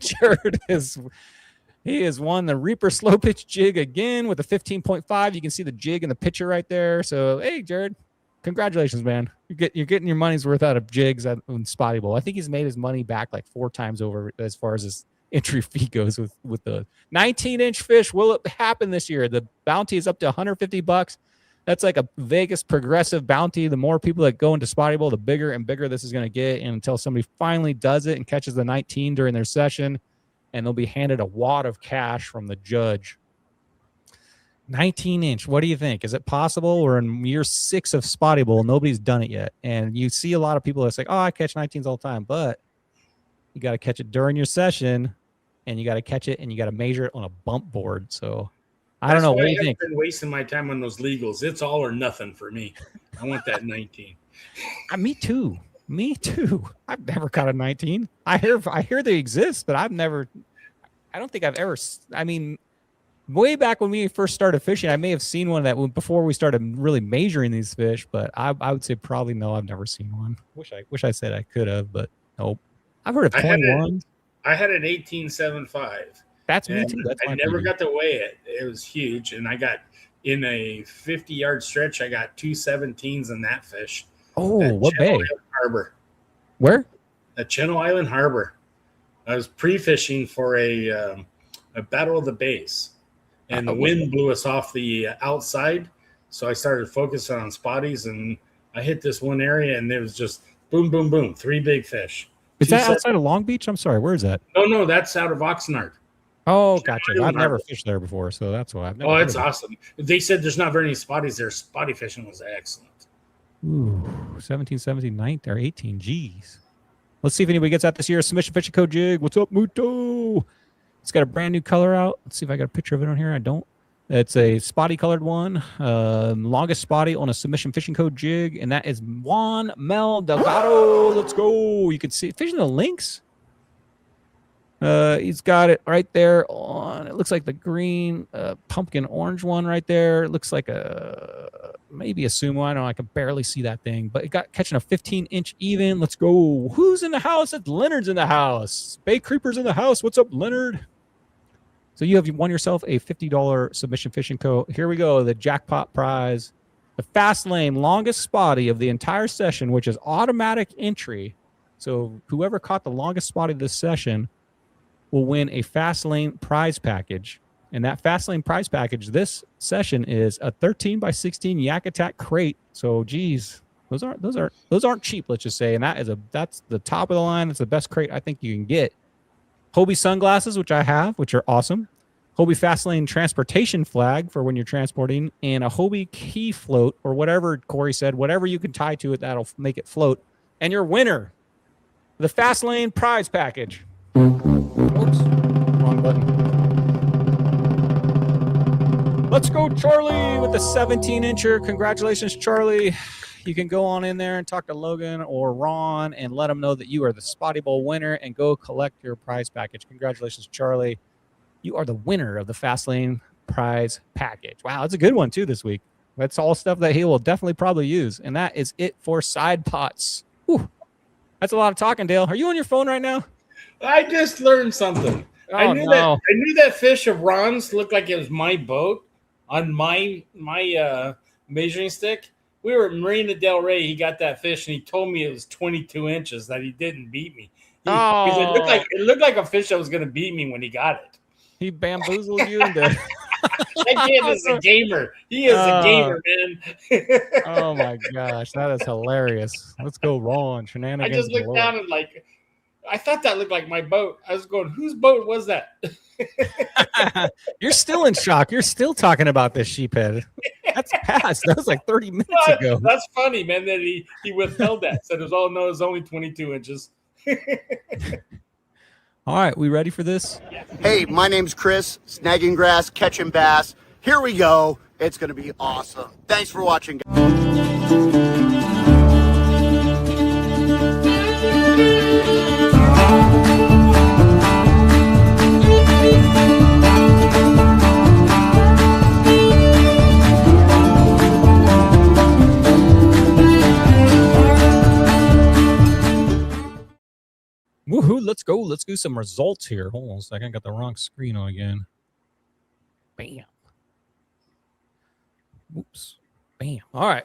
Jared has won the Reaper Slow Pitch Jig again with a 15.5. You can see the jig in the picture right there. So, hey, Jared, congratulations, man. You're getting your money's worth out of jigs on Spotty Bowl. I think he's made his money back like 4 times over as far as his entry fee goes with the 19-inch fish. Will it happen this year? The bounty is up to $150. That's like a Vegas progressive bounty. The more people that go into Spotty Bowl, the bigger and bigger this is going to get. And until somebody finally does it and catches the 19 during their session, and they'll be handed a wad of cash from the judge. 19-inch. What do you think? Is it possible? We're in year 6 of Spotty Bowl. Nobody's done it yet. And you see a lot of people that's like, oh, I catch 19s all the time. But you got to catch it during your session, and you got to catch it, and you got to measure it on a bump board. So I don't know. What do you think? I've been wasting my time on those legals. It's all or nothing for me. I want that 19. Me too. Me too. I've never caught a 19. I hear they exist, but I don't think I've ever. I mean, way back when we first started fishing, I may have seen one that before we started really measuring these fish, but I would say probably no. I've never seen one. Wish I said I could have, but nope. I've heard of 21. I had an 18.75. That's me too. That's I never got to weigh it. It was huge. And I got in a 50-yard stretch, I got 2 17s in that fish. Oh, what bay? Island Harbor. Where? At Channel Island Harbor. I was pre-fishing for a battle of the bays. And the wind blew us off the outside. So I started focusing on spotties, and I hit this one area, and it was just boom, boom, boom. 3 big fish. Is that outside of Long Beach? I'm sorry. Where is that? No, that's out of Oxnard. Oh, gotcha. I've never fished there before, so that's why. It's awesome. They said there's not very many spotties there. Spotty fishing was excellent. Ooh, 17, 17, 19, or 18. Jeez. Let's see if anybody gets that this year. Submission fishing code jig. What's up, Muto? It's got a brand new color out. Let's see if I got a picture of it on here. I don't. It's a spotty colored one. Longest spotty on a submission fishing code jig, and that is Juan Mel Delgado. Let's go. You can see fishing the links. He's got it right there on. It looks like the green pumpkin orange one right there. It looks like maybe a sumo. I don't know. I can barely see that thing, but it got catching a 15-inch even. Let's go. Who's in the house? It's Leonard's in the house. Bay Creeper's in the house. What's up, Leonard? So you have won yourself a $50 submission fishing coat. Here we go. The jackpot prize. The fast lane longest spotty of the entire session, which is automatic entry. So whoever caught the longest spotty this session will win a Fast Lane prize package. And that Fast Lane prize package this session is a 13x16 Yak Attack crate. So, geez, those aren't cheap. Let's just say, and that's the top of the line. That's the best crate I think you can get. Hobie sunglasses, which I have, which are awesome. Hobie Fastlane transportation flag for when you're transporting, and a Hobie key float, or whatever Corey said, whatever you can tie to it that'll make it float. And your winner, the Fastlane prize package. Oops, wrong button. Let's go, Charlie, with the 17-incher. Congratulations, Charlie. You can go on in there and talk to Logan or Ron and let them know that you are the Spotty Bowl winner and go collect your prize package. Congratulations, Charlie. You are the winner of the Fastlane prize package. Wow, that's a good one, too, this week. That's all stuff that he will definitely probably use. And that is it for side pots. Whew. That's a lot of talking, Dale. Are you on your phone right now? I just learned something. Oh, I knew that fish of Ron's looked like it was my boat on my measuring stick. We were at Marina Del Rey. He got that fish, and he told me it was 22 inches, that he didn't beat me. Because it looked like a fish that was going to beat me when he got it. He bamboozled you into... That kid is a gamer. He is a gamer, man. Oh, my gosh. That is hilarious. Let's go, Ron. Shenanigans. I just looked down and I thought that looked like my boat. I was going, whose boat was that? You're still in shock. You're still talking about this sheephead. That's past. That was like 30 minutes ago. That's funny, man, that he withheld that. Said it was only 22 inches. All right, we ready for this? Hey, my name's Chris, snagging grass, catching bass. Here we go. It's going to be awesome. Thanks for watching, guys. Woohoo, let's go. Let's do some results here. Hold on a second. I got the wrong screen on again. Bam. Whoops. Bam. All right.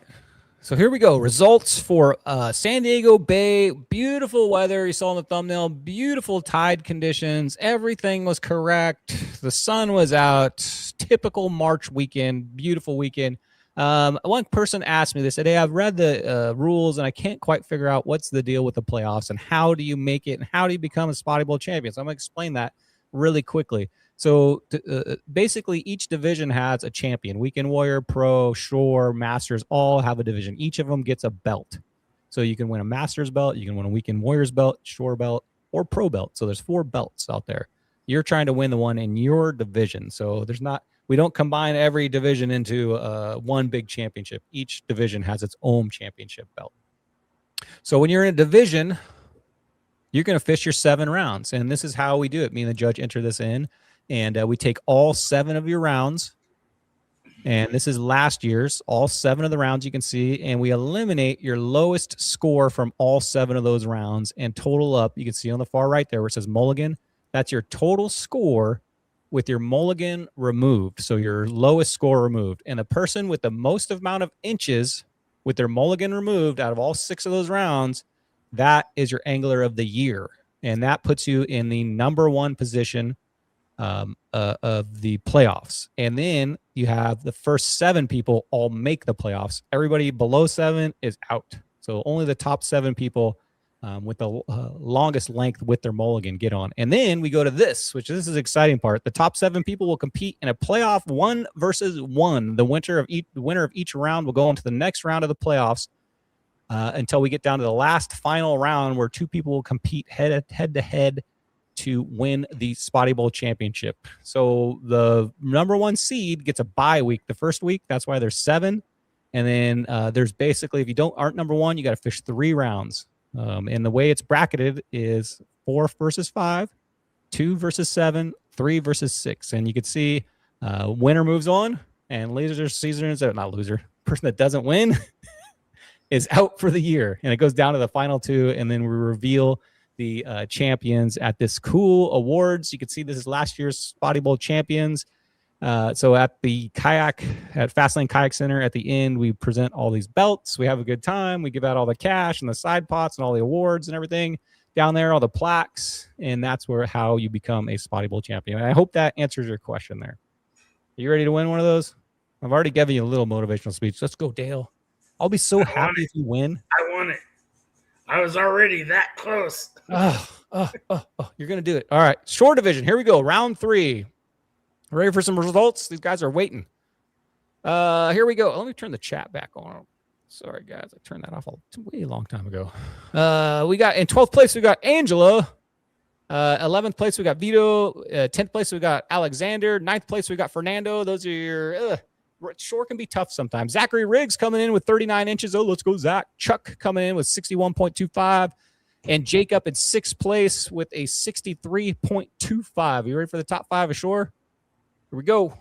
So here we go. Results for San Diego Bay. Beautiful weather. You saw in the thumbnail. Beautiful tide conditions. Everything was correct. The sun was out. Typical March weekend. Beautiful weekend. One person asked me, they said, hey, I've read the rules and I can't quite figure out what's the deal with the playoffs and how do you make it and how do you become a Spotty Bowl champion? So I'm going to explain that really quickly. So basically each division has a champion. Weekend Warrior, Pro, Shore, Masters all have a division. Each of them gets a belt. So you can win a Masters belt, you can win a Weekend Warriors belt, Shore belt, or Pro belt. So there's 4 belts out there. You're trying to win the one in your division. So we don't combine every division into one big championship. Each division has its own championship belt. So when you're in a division, you're going to fish your 7 rounds. And this is how we do it. Me and the judge enter this in. And we take all 7 of your rounds. And this is last year's, all 7 of the rounds you can see. And we eliminate your lowest score from all 7 of those rounds and total up. You can see on the far right there where it says mulligan. That's your total score with your mulligan removed. So your lowest score removed. And the person with the most amount of inches with their mulligan removed out of all 6 of those rounds, that is your angler of the year. And that puts you in the number 1 position of the playoffs. And then you have the first 7 people all make the playoffs. Everybody below 7 is out. So only the top 7 people with the longest length with their mulligan get on. And then we go to this is the exciting part. The top 7 people will compete in a playoff 1 versus 1. The winner of each round will go on to the next round of the playoffs until we get down to the last final round where 2 people will compete head to head to win the Spotty Bowl championship. So the number 1 seed gets a bye week. The first week, that's why there's 7. And then there's basically, if you aren't number 1, you got to fish 3 rounds. And the way it's bracketed is 4 versus 5, 2 versus 7, 3 versus 6. And you can see winner moves on and person that doesn't win is out for the year. And it goes down to the final 2. And then we reveal the champions at this cool awards. You can see this is last year's Spotty Bowl champions. So at the Fastlane Kayak Center at the end, we present all these belts. We have a good time. We give out all the cash and the side pots and all the awards and everything down there, all the plaques. And that's how you become a Spotty Bowl champion. And I hope that answers your question there. Are you ready to win one of those? I've already given you a little motivational speech. Let's go, Dale. I'll be so happy if you win. I won it. I was already that close. You're going to do it. All right. Shore Division. Here we go. Round 3. Ready for some results? These guys are waiting. Here we go. Let me turn the chat back on. Sorry, guys. I turned that off a way long time ago. We got in 12th place, we got Angela. 11th place, we got Vito. 10th place, we got Alexander. 9th place, we got Fernando. Those are your... Shore can be tough sometimes. Zachary Riggs coming in with 39 inches. Oh, let's go, Zach. Chuck coming in with 61.25. And Jacob in 6th place with a 63.25. You ready for the top 5 ashore? Here we go.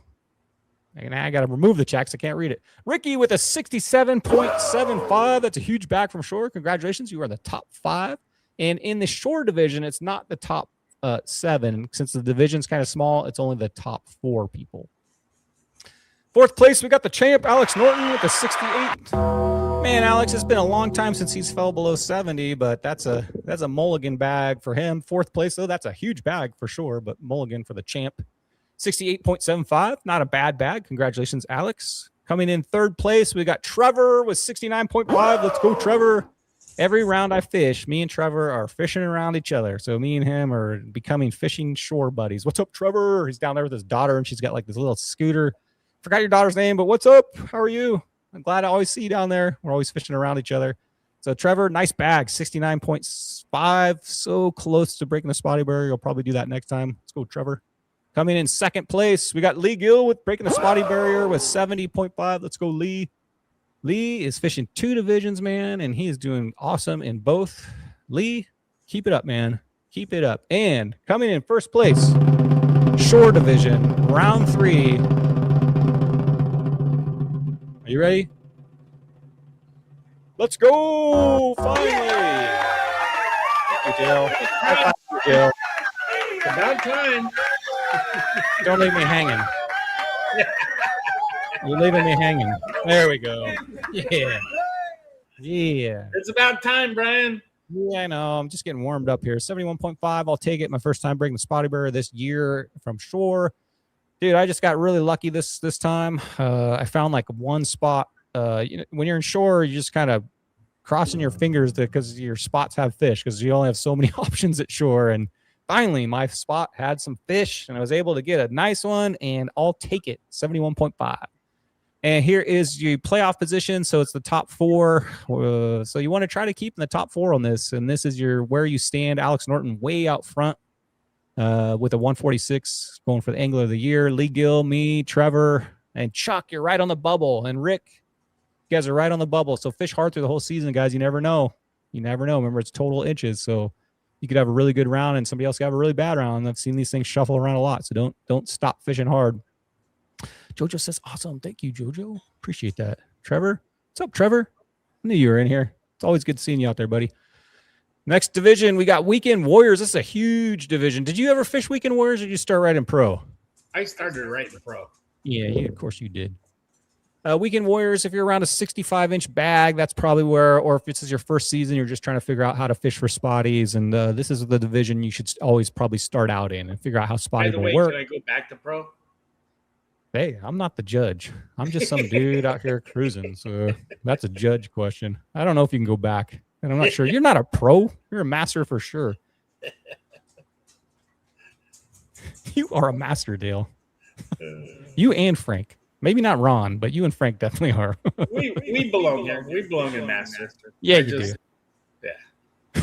And I got to remove the checks. I can't read it. Ricky with a 67.75. That's a huge bag from Shore. Congratulations. You are the top 5. And in the Shore division, it's not the top 7. Since the division's kind of small, it's only the top 4 people. 4th place, we got the champ, Alex Norton, with a 68. Man, Alex, it's been a long time since he's fell below 70, but that's a mulligan bag for him. 4th place, though, that's a huge bag for sure, but mulligan for the champ. 68.75, not a bad bag. Congratulations, Alex. Coming in 3rd place, we got Trevor with 69.5. Let's go, Trevor. Every round I fish, me and Trevor are fishing around each other. So me and him are becoming fishing shore buddies. What's up, Trevor? He's down there with his daughter, and she's got like this little scooter. Forgot your daughter's name, but what's up? How are you? I'm glad I always see you down there. We're always fishing around each other. So Trevor, nice bag, 69.5. So close to breaking the spotty barrier. You'll probably do that next time. Let's go, Trevor. Coming in 2nd place, we got Lee Gill with breaking the spotty barrier with 70.5. Let's go, Lee. Lee is fishing 2 divisions, man, and he is doing awesome in both. Lee, keep it up, man. Keep it up. And coming in 1st place, Shore Division, round 3. Are you ready? Let's go! Finally! Thank you, Dale. High five, Dale. It's about time. Don't leave me hanging. You're leaving me hanging. There we go. Yeah. Yeah. It's about time, Brian. Yeah, I know. I'm just getting warmed up here. 71.5. I'll take it. My first time breaking the spotty barrier this year from Shore. Dude, I just got really lucky this time. I found like one spot. When you're in Shore, you're just kind of crossing your fingers because your spots have fish because you only have so many options at Shore. And finally, my spot had some fish, and I was able to get a nice one, and I'll take it, 71.5. And here is your playoff position. So it's the top 4. So you want to try to keep in the top 4 on this. And this is where you stand. Alex Norton way out front. With a 146 going for the Angler of the Year. Lee Gill, me, Trevor, and Chuck, you're right on the bubble. And Rick, you guys are right on the bubble. So fish hard through the whole season, guys. You never know. You never know. Remember, it's total inches. So you could have a really good round and somebody else could have a really bad round. I've seen these things shuffle around a lot. So don't stop fishing hard. Jojo says, awesome. Thank you, Jojo. Appreciate that. Trevor, what's up, Trevor? I knew you were in here. It's always good seeing you out there, buddy. Next division, we got Weekend Warriors. This is a huge division. Did you ever fish Weekend Warriors or did you start right in pro? I started right in pro. Yeah, of course you did. Weekend Warriors, if you're around a 65-inch bag, that's probably where, or if this is your first season, you're just trying to figure out how to fish for spotties. And this is the division you should always probably start out in and figure out how spotty will work. Can I go back to pro? Hey, I'm not the judge. I'm just some dude out here cruising. So that's a judge question. I don't know if you can go back. And I'm not sure. You're not a pro. You're a master for sure. You are a master, Dale. You and Frank. Maybe not Ron, but you and Frank definitely are. we belong here. We belong in master. Yeah, you do. Yeah.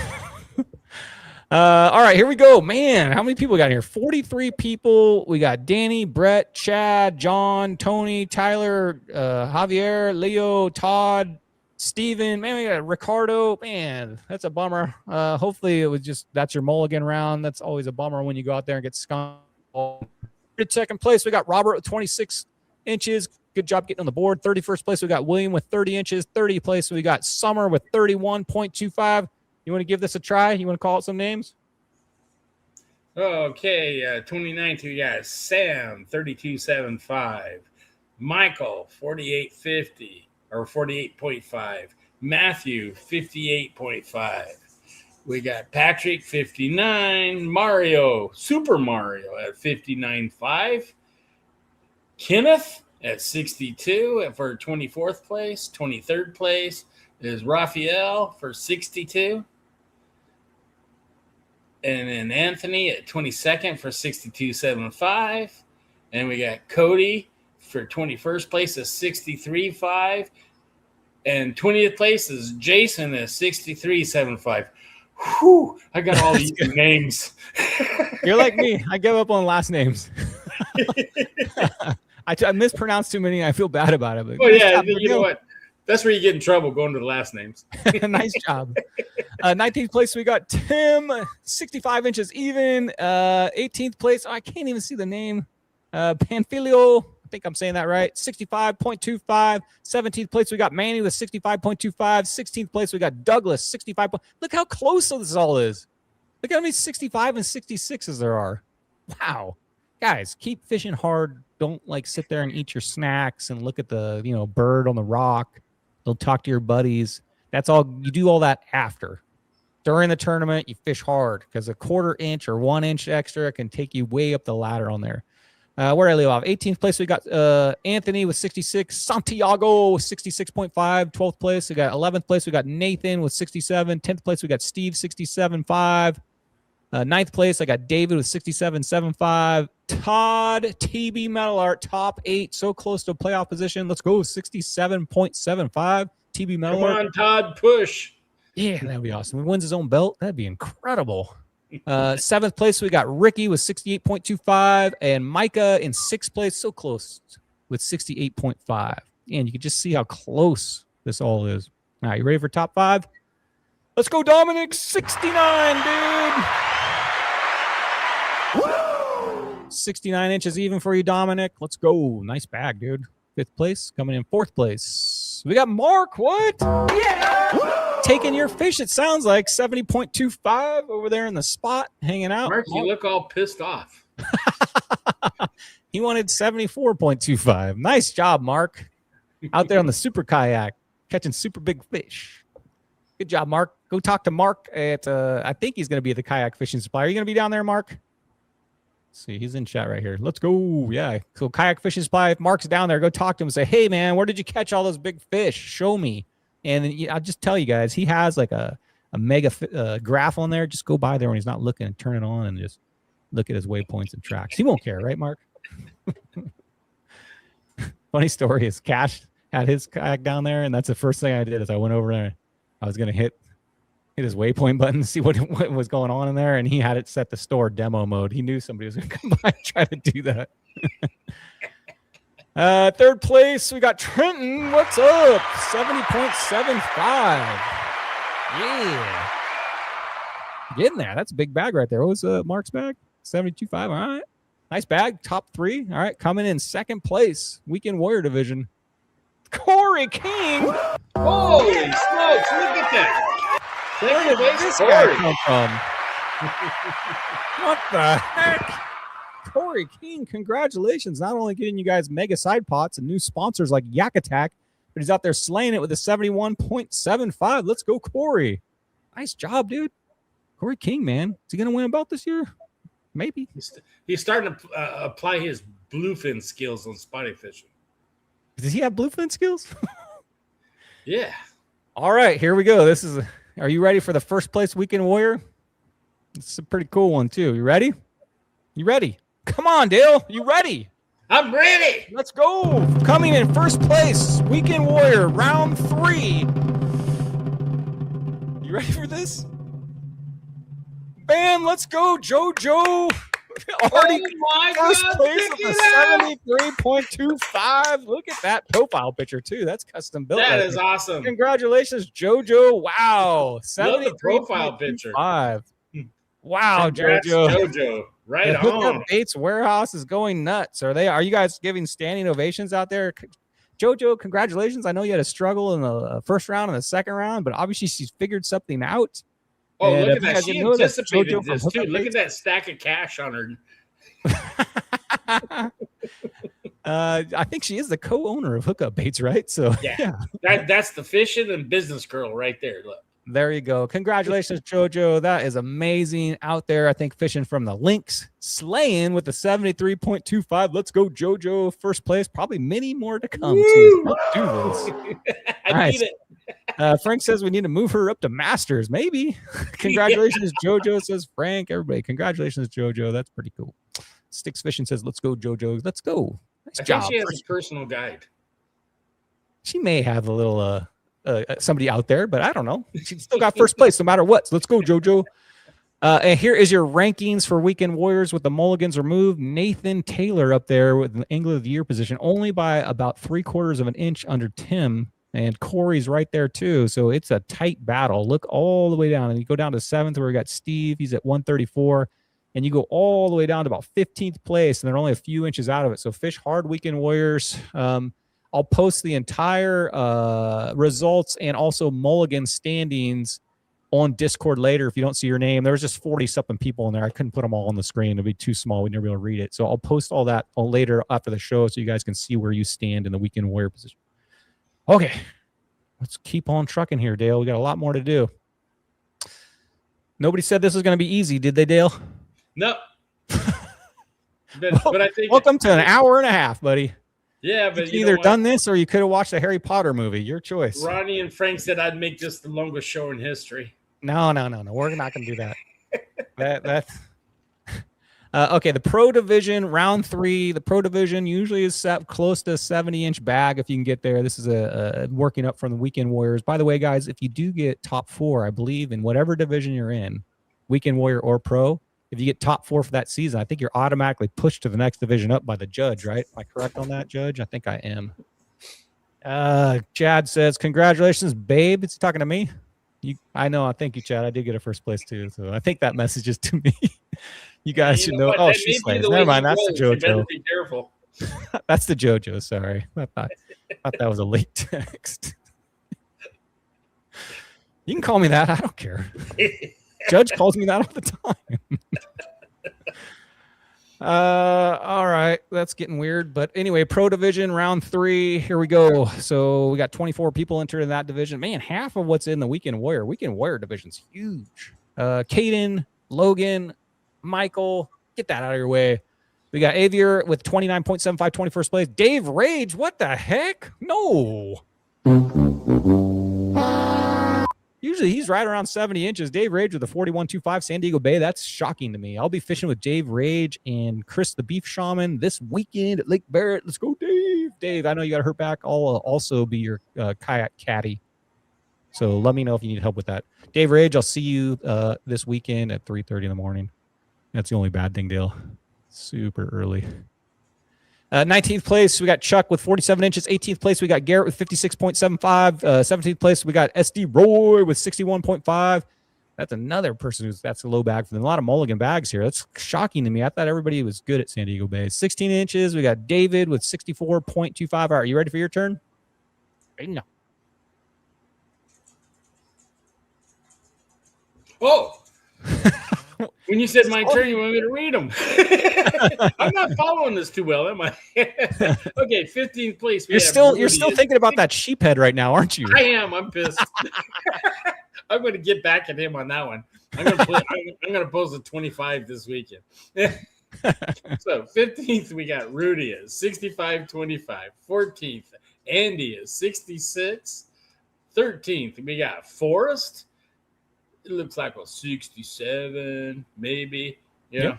All right, here we go. Man, how many people we got here? 43 people. We got Danny, Brett, Chad, John, Tony, Tyler, Javier, Leo, Todd, Steven. Man, we got Ricardo. Man, that's a bummer. Hopefully it was that's your mulligan round. That's always a bummer when you go out there and get skunked. In second place, we got Robert with 26 inches. Good job getting on the board. 31st place, we got William with 30 inches. 30th place, we got Summer with 31.25. You want to give this a try? You want to call it some names? Okay, 29th, we got Sam, 32.75. Michael, 48.50 or 48.5. Matthew, 58.5. We got Patrick, 59. Mario, Super Mario at 59.5. Kenneth at 62 for 24th place. 23rd place is Raphael for 62. And then Anthony at 22nd for 62.75. And we got Cody for 21st place is 63.5. And 20th place is Jason at 63.75. Whew, I got all these names. You're like me. I give up on last names. I mispronounced too many. I feel bad about it. But Oh, yeah. You know what? That's where you get in trouble, going to the last names. Nice job. 19th place, we got Tim, 65 inches even. 18th place, I can't even see the name. Panfilio, I think I'm saying that right. 65.25. 17th place, we got Manny with 65.25. 16th place, we got Douglas, 65. Look how close this all is. Look how many 65 and 66s there are. Wow. Guys, keep fishing hard. Don't like sit there and eat your snacks and look at the, bird on the rock. Don't talk to your buddies. That's all. You do all that after. During the tournament, you fish hard because a 1/4 inch or 1 inch extra can take you way up the ladder on there. Where I leave off, 18th place, we got Anthony with 66, Santiago with 66.5, 12th place, we got 11th place, we got Nathan with 67, 10th place, we got Steve, 67.5, 9th place, I got David with 67.75, Todd, TB Metal Art, top 8, so close to playoff position. Let's go, 67.75, TB Metal Art. Come on, Todd, push. Yeah, that'd be awesome. He wins his own belt. That'd be incredible. 7th place, we got Ricky with 68.25 and Micah in 6th place, so close with 68.5. And you can just see how close this all is. All right, you ready for top 5? Let's go, Dominic. 69, dude. Woo! 69 inches even for you, Dominic. Let's go. Nice bag, dude. 5th place. Coming in 4th place, we got Mark. What? Yeah. Woo! Taking your fish, it sounds like 70.25 over there in the spot, hanging out. Mark, you look all pissed off. He wanted 74.25. Nice job, Mark. Out there on the super kayak, catching super big fish. Good job, Mark. Go talk to Mark at, I think he's going to be at the kayak fishing supply. Are you going to be down there, Mark? Let's see, he's in chat right here. Let's go. Yeah. So kayak fishing supply. If Mark's down there, go talk to him and say, hey, man, where did you catch all those big fish? Show me. And I'll just tell you guys, he has like a mega graph on there. Just go by there when he's not looking and turn it on and just look at his waypoints and tracks. He won't care, right, Mark? Funny story is Cash had his kayak down there, and that's the first thing I did is I went over there. I was going to hit his waypoint button to see what was going on in there, and he had it set to store demo mode. He knew somebody was going to come by and try to do that. 3rd place, we got Trenton. What's up? 70.75. Yeah. Getting there. That's a big bag right there. What was Mark's bag? 72.5. All right. Nice bag. Top 3. All right. Coming in 2nd place, Weekend Warrior Division, Corey King. Holy smokes, look at that. Where did this guy come from? What the heck? Corey King, congratulations. Not only getting you guys mega side pots and new sponsors like Yak Attack, but he's out there slaying it with a 71.75. Let's go, Corey. Nice job, dude. Corey King, man. Is he going to win a belt this year? Maybe. He's starting to apply his bluefin skills on spotty fishing. Does he have bluefin skills? Yeah. All right, here we go. Are you ready for the 1st place Weekend Warrior? It's a pretty cool one, too. You ready? You ready? Come on, Dale. You ready? I'm ready. Let's go. Coming in 1st place, Weekend Warrior, round 3. You ready for this? Bam, let's go, JoJo. Already first place with a 73.25. Look at that profile picture, too. That's custom built. That is awesome. Congratulations, JoJo. Wow. Love the profile picture. Wow, Congrats, JoJo. Right on. Bates Warehouse is going nuts. Are you guys giving standing ovations out there? JoJo, congratulations. I know you had a struggle in the 1st round and the 2nd round, but obviously she's figured something out. Oh, And look if at you that. guys She didn't know, that's anticipated JoJo from this, too. Hookup Look at Baits. that stack of cash on her. I think she is the co-owner of Hookup Baits, right? So Yeah. That's the fishing and business girl right there. Look. there you go. Congratulations, JoJo. That is amazing out there. I think fishing from the links, slaying with the 73.25. Let's go, JoJo. First place. Probably many more to come, too. Let's do this. I Nice. need it. Frank says we need to move her up to Masters. Maybe. Congratulations, JoJo, says Frank. Everybody, congratulations, JoJo. That's pretty cool. Sticks Fishing says, let's go, JoJo. Let's go. Nice I job. think she has a personal guide. She may have a little somebody out there, but I don't know. She still got first place no matter what. So let's go, JoJo. And here is your rankings for Weekend Warriors with the mulligans removed. Nathan Taylor up there with the Angler of the Year position, only by about 3/4 of an inch under Tim. And Corey's right there too. So it's a tight battle. Look all the way down. And you go down to 7th where we got Steve. He's at 134. And you go all the way down to about 15th place. And they're only a few inches out of it. So fish hard, Weekend Warriors. I'll post the entire results and also mulligan standings on Discord later if you don't see your name. There's just 40-something people in there. I couldn't put them all on the screen. It'd be too small. We'd never be able to read it. So I'll post all that later after the show so you guys can see where you stand in the Weekend Warrior position. Okay, let's keep on trucking here, Dale. We got a lot more to do. Nobody said this was going to be easy, did they, Dale? No. But I think welcome to an hour and a half, buddy. Yeah, but you either done this or you could have watched a Harry Potter movie. Your choice. Ronnie and Frank said I'd make this the longest show in history. No. We're not going to do that. That's okay. The Pro Division round 3. The Pro Division usually is set close to a 70-inch bag if you can get there. This is a working up from the Weekend Warriors. By the way, guys, if you do get top 4, I believe in whatever division you're in, Weekend Warrior or Pro, if you get top 4 for that season, I think you're automatically pushed to the next division up by the judge, right? Am I correct on that, Judge? I think I am. Chad says, congratulations, babe. It's talking to me. I know. Thank you, Chad. I did get a first place too. So I think that message is to me. You guys should know. Oh, she slays. Never mind. That's the JoJo. Be careful. That's the JoJo. Sorry. I thought that was a late text. You can call me that. I don't care. Judge calls me that all the time. All right, that's getting weird. But anyway, Pro Division round 3. Here we go. So we got 24 people entered in that division. Man, half of what's in the Weekend Warrior division's huge. Caden, Logan, Michael, get that out of your way. We got Avier with 29.75, 21st place. Dave Rage, what the heck? No. Usually he's right around 70 inches. Dave Rage with a 41.25, San Diego Bay. That's shocking to me. I'll be fishing with Dave Rage and Chris the Beef Shaman this weekend at Lake Barrett. Let's go, Dave. Dave, I know you got to hurt back. I'll also be your kayak caddy. So let me know if you need help with that. Dave Rage, I'll see you this weekend at 3:30 in the morning. That's the only bad thing, Dale. Super early. 19th place, we got Chuck with 47 inches. 18th place, we got Garrett with 56.75. 17th place, we got SD Roy with 61.5. That's another person that's a low bag for them. A lot of mulligan bags here. That's shocking to me. I thought everybody was good at San Diego Bay. 16 inches, we got David with 64.25. All right, you ready for your turn? No. Oh. When you said my turn, you want me to read them. I'm not following this too well, am I? Okay, 15th place. You're still thinking about that sheep head right now, aren't you? I am. I'm pissed. I'm going to get back at him on that one. I'm going to post a 25 this weekend. So 15th, we got Rudy at 65.25. 14th, Andy is 66. 13th, we got Forrest. It looks like a 67, maybe. Yeah.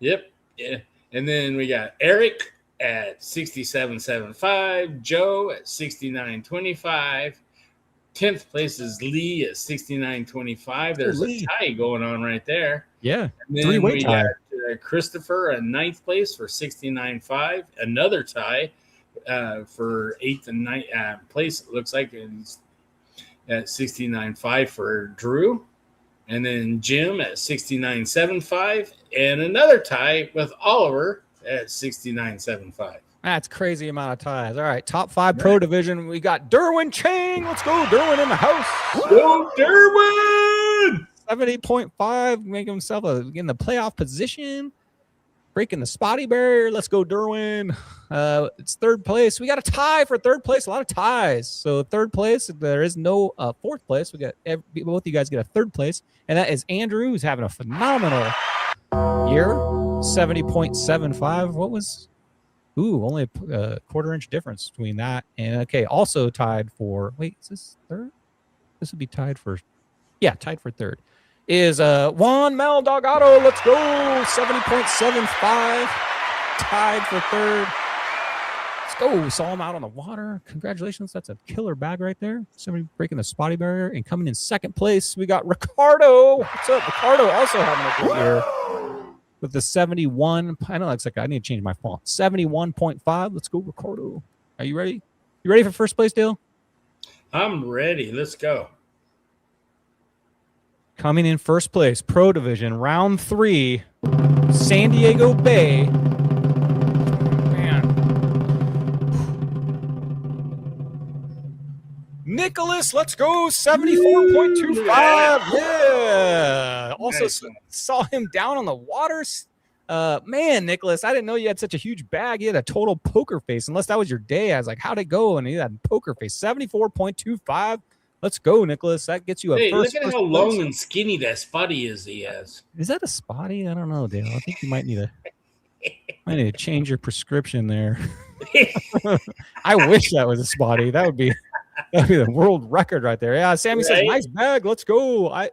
Yep. Yeah. And then we got Eric at 67.75. Joe at 69.25. 10th place is Lee at 69.25. There's a tie going on right there. Yeah. And then we got Christopher at 9th place for 69.5. Another tie for 8th and 9th place. It looks like it's at 69.5 for Drew. And then Jim at 69.75. And another tie with Oliver at 69.75. That's crazy amount of ties. All right, top 5 Pro Division. We got Derwin Chang. Let's go, Derwin in the house. Go, Derwin! 70.5, making himself in the playoff position. Breaking the Spotty barrier. Let's go, Derwin. It's third place. We got a tie for third place. A lot of ties. So third place, there is no fourth place. We got both of you guys get a third place, and that is Andrew, who's having a phenomenal year. 70.75. What was? Ooh, only a quarter-inch difference between that and okay. Also tied for. Wait, is this third? This would be tied for. Yeah, tied for third. Is Juan Maldonado. Let's go. 70.75. Tied for third. Let's go. Saw him out on the water. Congratulations. That's a killer bag right there. Somebody breaking the Spotty barrier. And coming in second place, we got Ricardo. What's up? Ricardo also having a good year with the 71. I know that's like I need to change my font. 71.5. Let's go, Ricardo. Are you ready? You ready for first place, Dale? I'm ready. Let's go. Coming in first place, Pro Division, round 3, San Diego Bay. Man. Nicholas, let's go, 74.25. Yeah. Also saw him down on the waters. Man, Nicholas, I didn't know you had such a huge bag. You had a total poker face. Unless that was your day. I was like, how'd it go? And he had poker face, 74.25. Let's go, Nicholas. That gets you a first. Look at how long and skinny that Spotty is. He has. Is that a Spotty? I don't know, Dale. I think you might need to change your prescription there. I wish that was a Spotty. That'd be the world record right there. Yeah, Sammy says, nice bag. Let's go.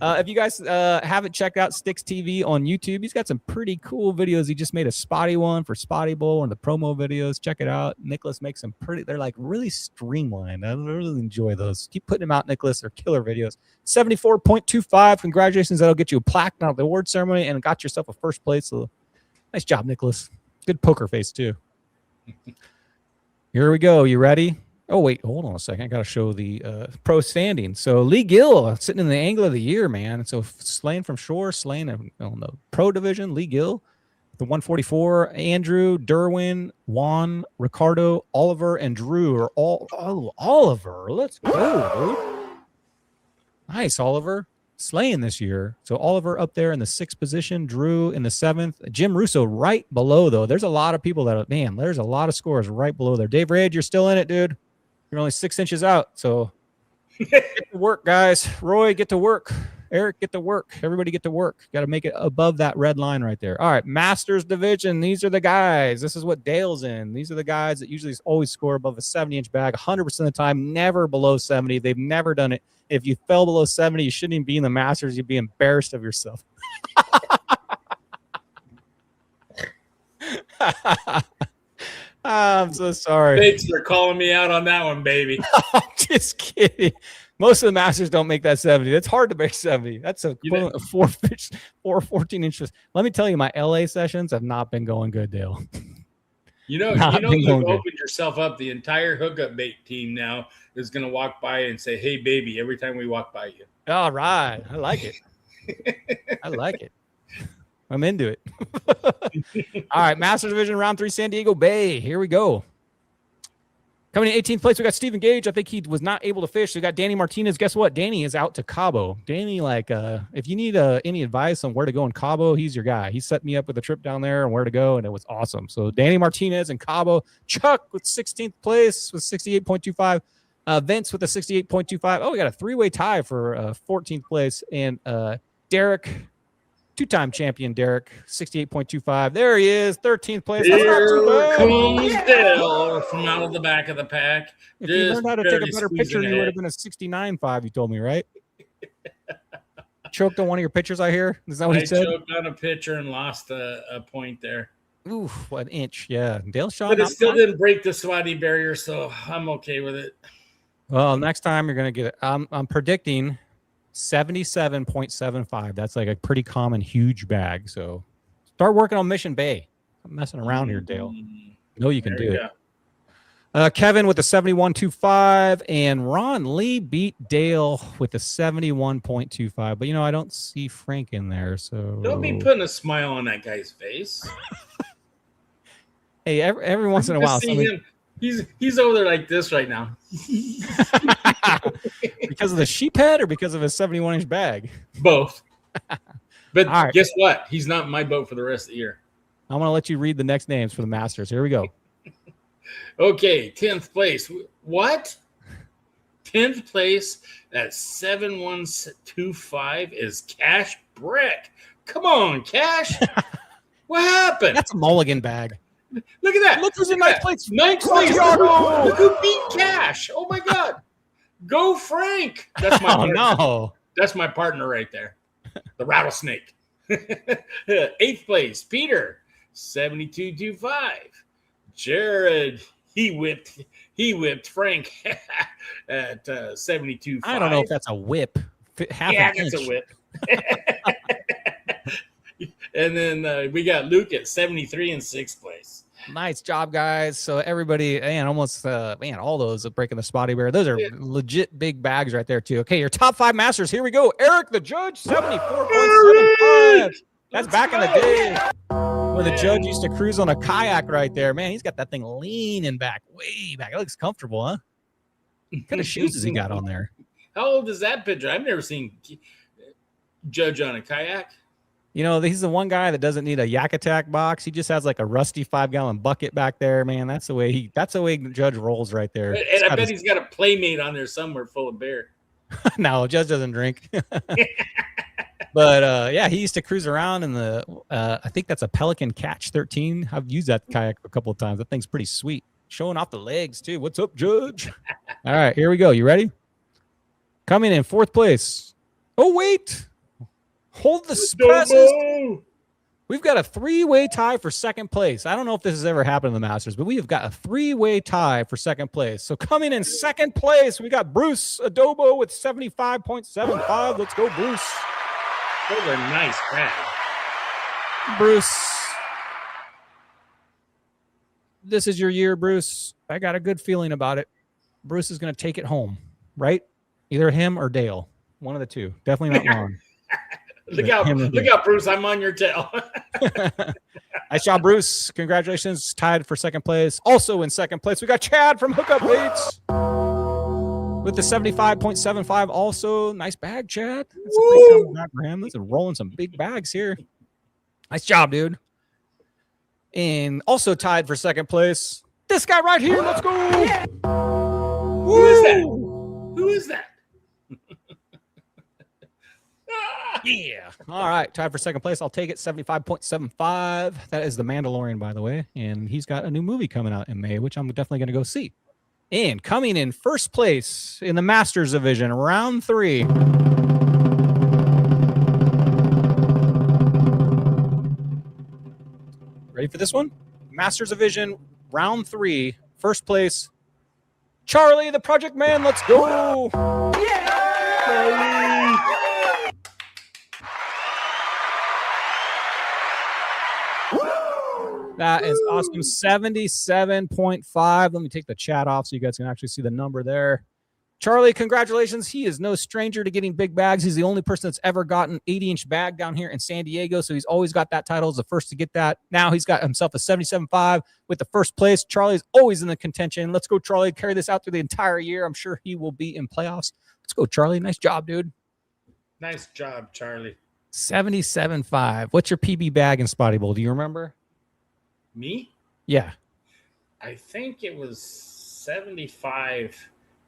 If you guys haven't checked out Sticks TV on YouTube, he's got some pretty cool videos. He just made a Spotty one for Spotty Bowl and the promo videos. Check it out. Nicholas makes them they're like really streamlined. I really enjoy those. Keep putting them out, Nicholas. They're killer videos. 74.25. Congratulations. That'll get you a plaque out of the award ceremony and got yourself a first place. So nice job, Nicholas. Good poker face, too. Here we go. You ready? Oh, wait, hold on a second. I got to show the pro standing. So Lee Gill sitting in the angle of the year, man. So Slane from Shore, Slane on the pro division, Lee Gill, the 144, Andrew, Derwin, Juan, Ricardo, Oliver, and Drew are all, Oliver. Let's go, dude. Nice, Oliver. Slaying this year. So Oliver up there in the 6th position, Drew in the 7th, Jim Russo right below, though. There's a lot of people that, man, there's a lot of scores right below there. Dave Reid, you're still in it, dude. You're only 6 inches out. So get to work, guys. Roy, get to work. Eric, get to work. Everybody get to work. Got to make it above that red line right there. All right, Masters Division. These are the guys. This is what Dale's in. These are the guys that usually always score above a 70-inch bag 100% of the time, never below 70. They've never done it. If you fell below 70, you shouldn't even be in the Masters. You'd be embarrassed of yourself. I'm so sorry. Thanks for calling me out on that one, baby. I'm just kidding. Most of the Masters don't make that 70. That's hard to make 70. That's a 14 inches. Let me tell you, my LA sessions have not been going good, Dale. You've opened yourself up. The entire hookup bait team now is going to walk by and say, "Hey, baby," every time we walk by you. All right. I like it. I like it. I'm into it. All right. Masters Division round 3, San Diego Bay. Here we go. Coming in 18th place, we got Stephen Gage. I think he was not able to fish. We got Danny Martinez. Guess what? Danny is out to Cabo. Danny, if you need any advice on where to go in Cabo, he's your guy. He set me up with a trip down there and where to go, and it was awesome. So Danny Martinez in Cabo. Chuck with 16th place with 68.25. Vince with a 68.25. Oh, we got a 3-way tie for 14th place. And Derek, 2-time champion Derek, 68.25. There he is, 13th place. Here comes Dale from out of the back of the pack. If you learned how to take a better picture, you would have been a 69.5, you told me, right? Choked on one of your pictures, I hear? Is that what he said? I choked on a picture and lost a point there. Oof, an inch, yeah. Dale shot. But it still didn't break the Spotty barrier, so I'm okay with it. Well, next time you're going to get it. I'm predicting 77.75. That's like a pretty common huge bag. So start working on Mission Bay. I'm messing around here, Dale. No, you can do it. Kevin with the 71.25 and Ron Lee beat Dale with the 71.25. But I don't see Frank in there. So don't be putting a smile on that guy's face. Hey, every once in a while, He's over there like this right now. Because of the sheep head or because of his 71-inch bag? Both. But All right. guess what? He's not in my boat for the rest of the year. I'm going to let you read the next names for the Masters. Here we go. Okay, 10th place. What? 10th place at 7125 is Cash Brick. Come on, Cash. What happened? That's a mulligan bag. Look at that. Look who's in ninth place. Ninth place. Look who beat Cash. Oh, my God. Go, Frank. That's my partner. No. That's my partner right there. The rattlesnake. 8th place, Peter, 7225. Jared, he whipped Frank at 72.5. I don't know if that's a whip. Half Yeah, an that's inch. a whip. And then we got Luke at 73 in 6th place. Nice job, guys. So everybody, man, almost, all those are breaking the Spotty Bear. Those are legit big bags right there, too. Okay, your top 5 Masters. Here we go. Eric the Judge, 74.75. That's back in the day when the Judge used to cruise on a kayak right there. Man, he's got that thing leaning back, way back. It looks comfortable, huh? What kind of shoes has he got on there? How old is that picture? I've never seen Judge on a kayak. You know, he's the one guy that doesn't need a Yak Attack box. He just has like a rusty 5-gallon bucket back there, man. That's the way Judge rolls right there. And I bet he's got a Playmate on there somewhere full of beer. No, Judge doesn't drink. But yeah, he used to cruise around in the I think that's a Pelican Catch 13. I've used that kayak a couple of times. That thing's pretty sweet. Showing off the legs too. What's up, Judge? All right, here we go. You ready? Coming in 4th place. Oh, wait. Hold the presses. We've got a 3-way tie for 2nd place. I don't know if this has ever happened in the Masters, but we have got a 3-way tie for 2nd place. So coming in 2nd place, we got Bruce Adobo with 75.75. Let's go, Bruce. Those are nice bags. Bruce, this is your year, Bruce. I got a good feeling about it. Bruce is going to take it home, right? Either him or Dale. One of the two. Definitely not Ron. Look out, Bruce. I'm on your tail. Nice job, Bruce. Congratulations. Tied for 2nd place. Also in 2nd place, we got Chad from Hookup Baits with the 75.75 also. Nice bag, Chad. That's a pretty common bag for him. This is rolling some big bags here. Nice job, dude. And also tied for 2nd place, this guy right here. Let's go. Yeah. Who is that? Who is that? Yeah. All right. Tied for 2nd place. I'll take it. 75.75. That is The Mandalorian, by the way. And he's got a new movie coming out in May, which I'm definitely going to go see. And coming in 1st place in the Masters Division, round 3. Ready for this one? Masters Division, round 3, 1st place. Charlie, the Project Man. Let's go. Yeah! Charlie. That is awesome. 77.5. Let me take the chat off so you guys can actually see the number there. Charlie, congratulations. He is no stranger to getting big bags. He's the only person that's ever gotten 80-inch bag down here in San Diego, so he's always got that title as the first to get that. Now he's got himself a 77.5 with the 1st place. Charlie's always in the contention. Let's go, Charlie. Carry this out through the entire year. I'm sure he will be in playoffs. Let's go, Charlie. Nice job, dude. Nice job, Charlie. 77.5. What's your PB bag in Spotty Bowl? Do you remember? Me? Yeah. I think it was 75.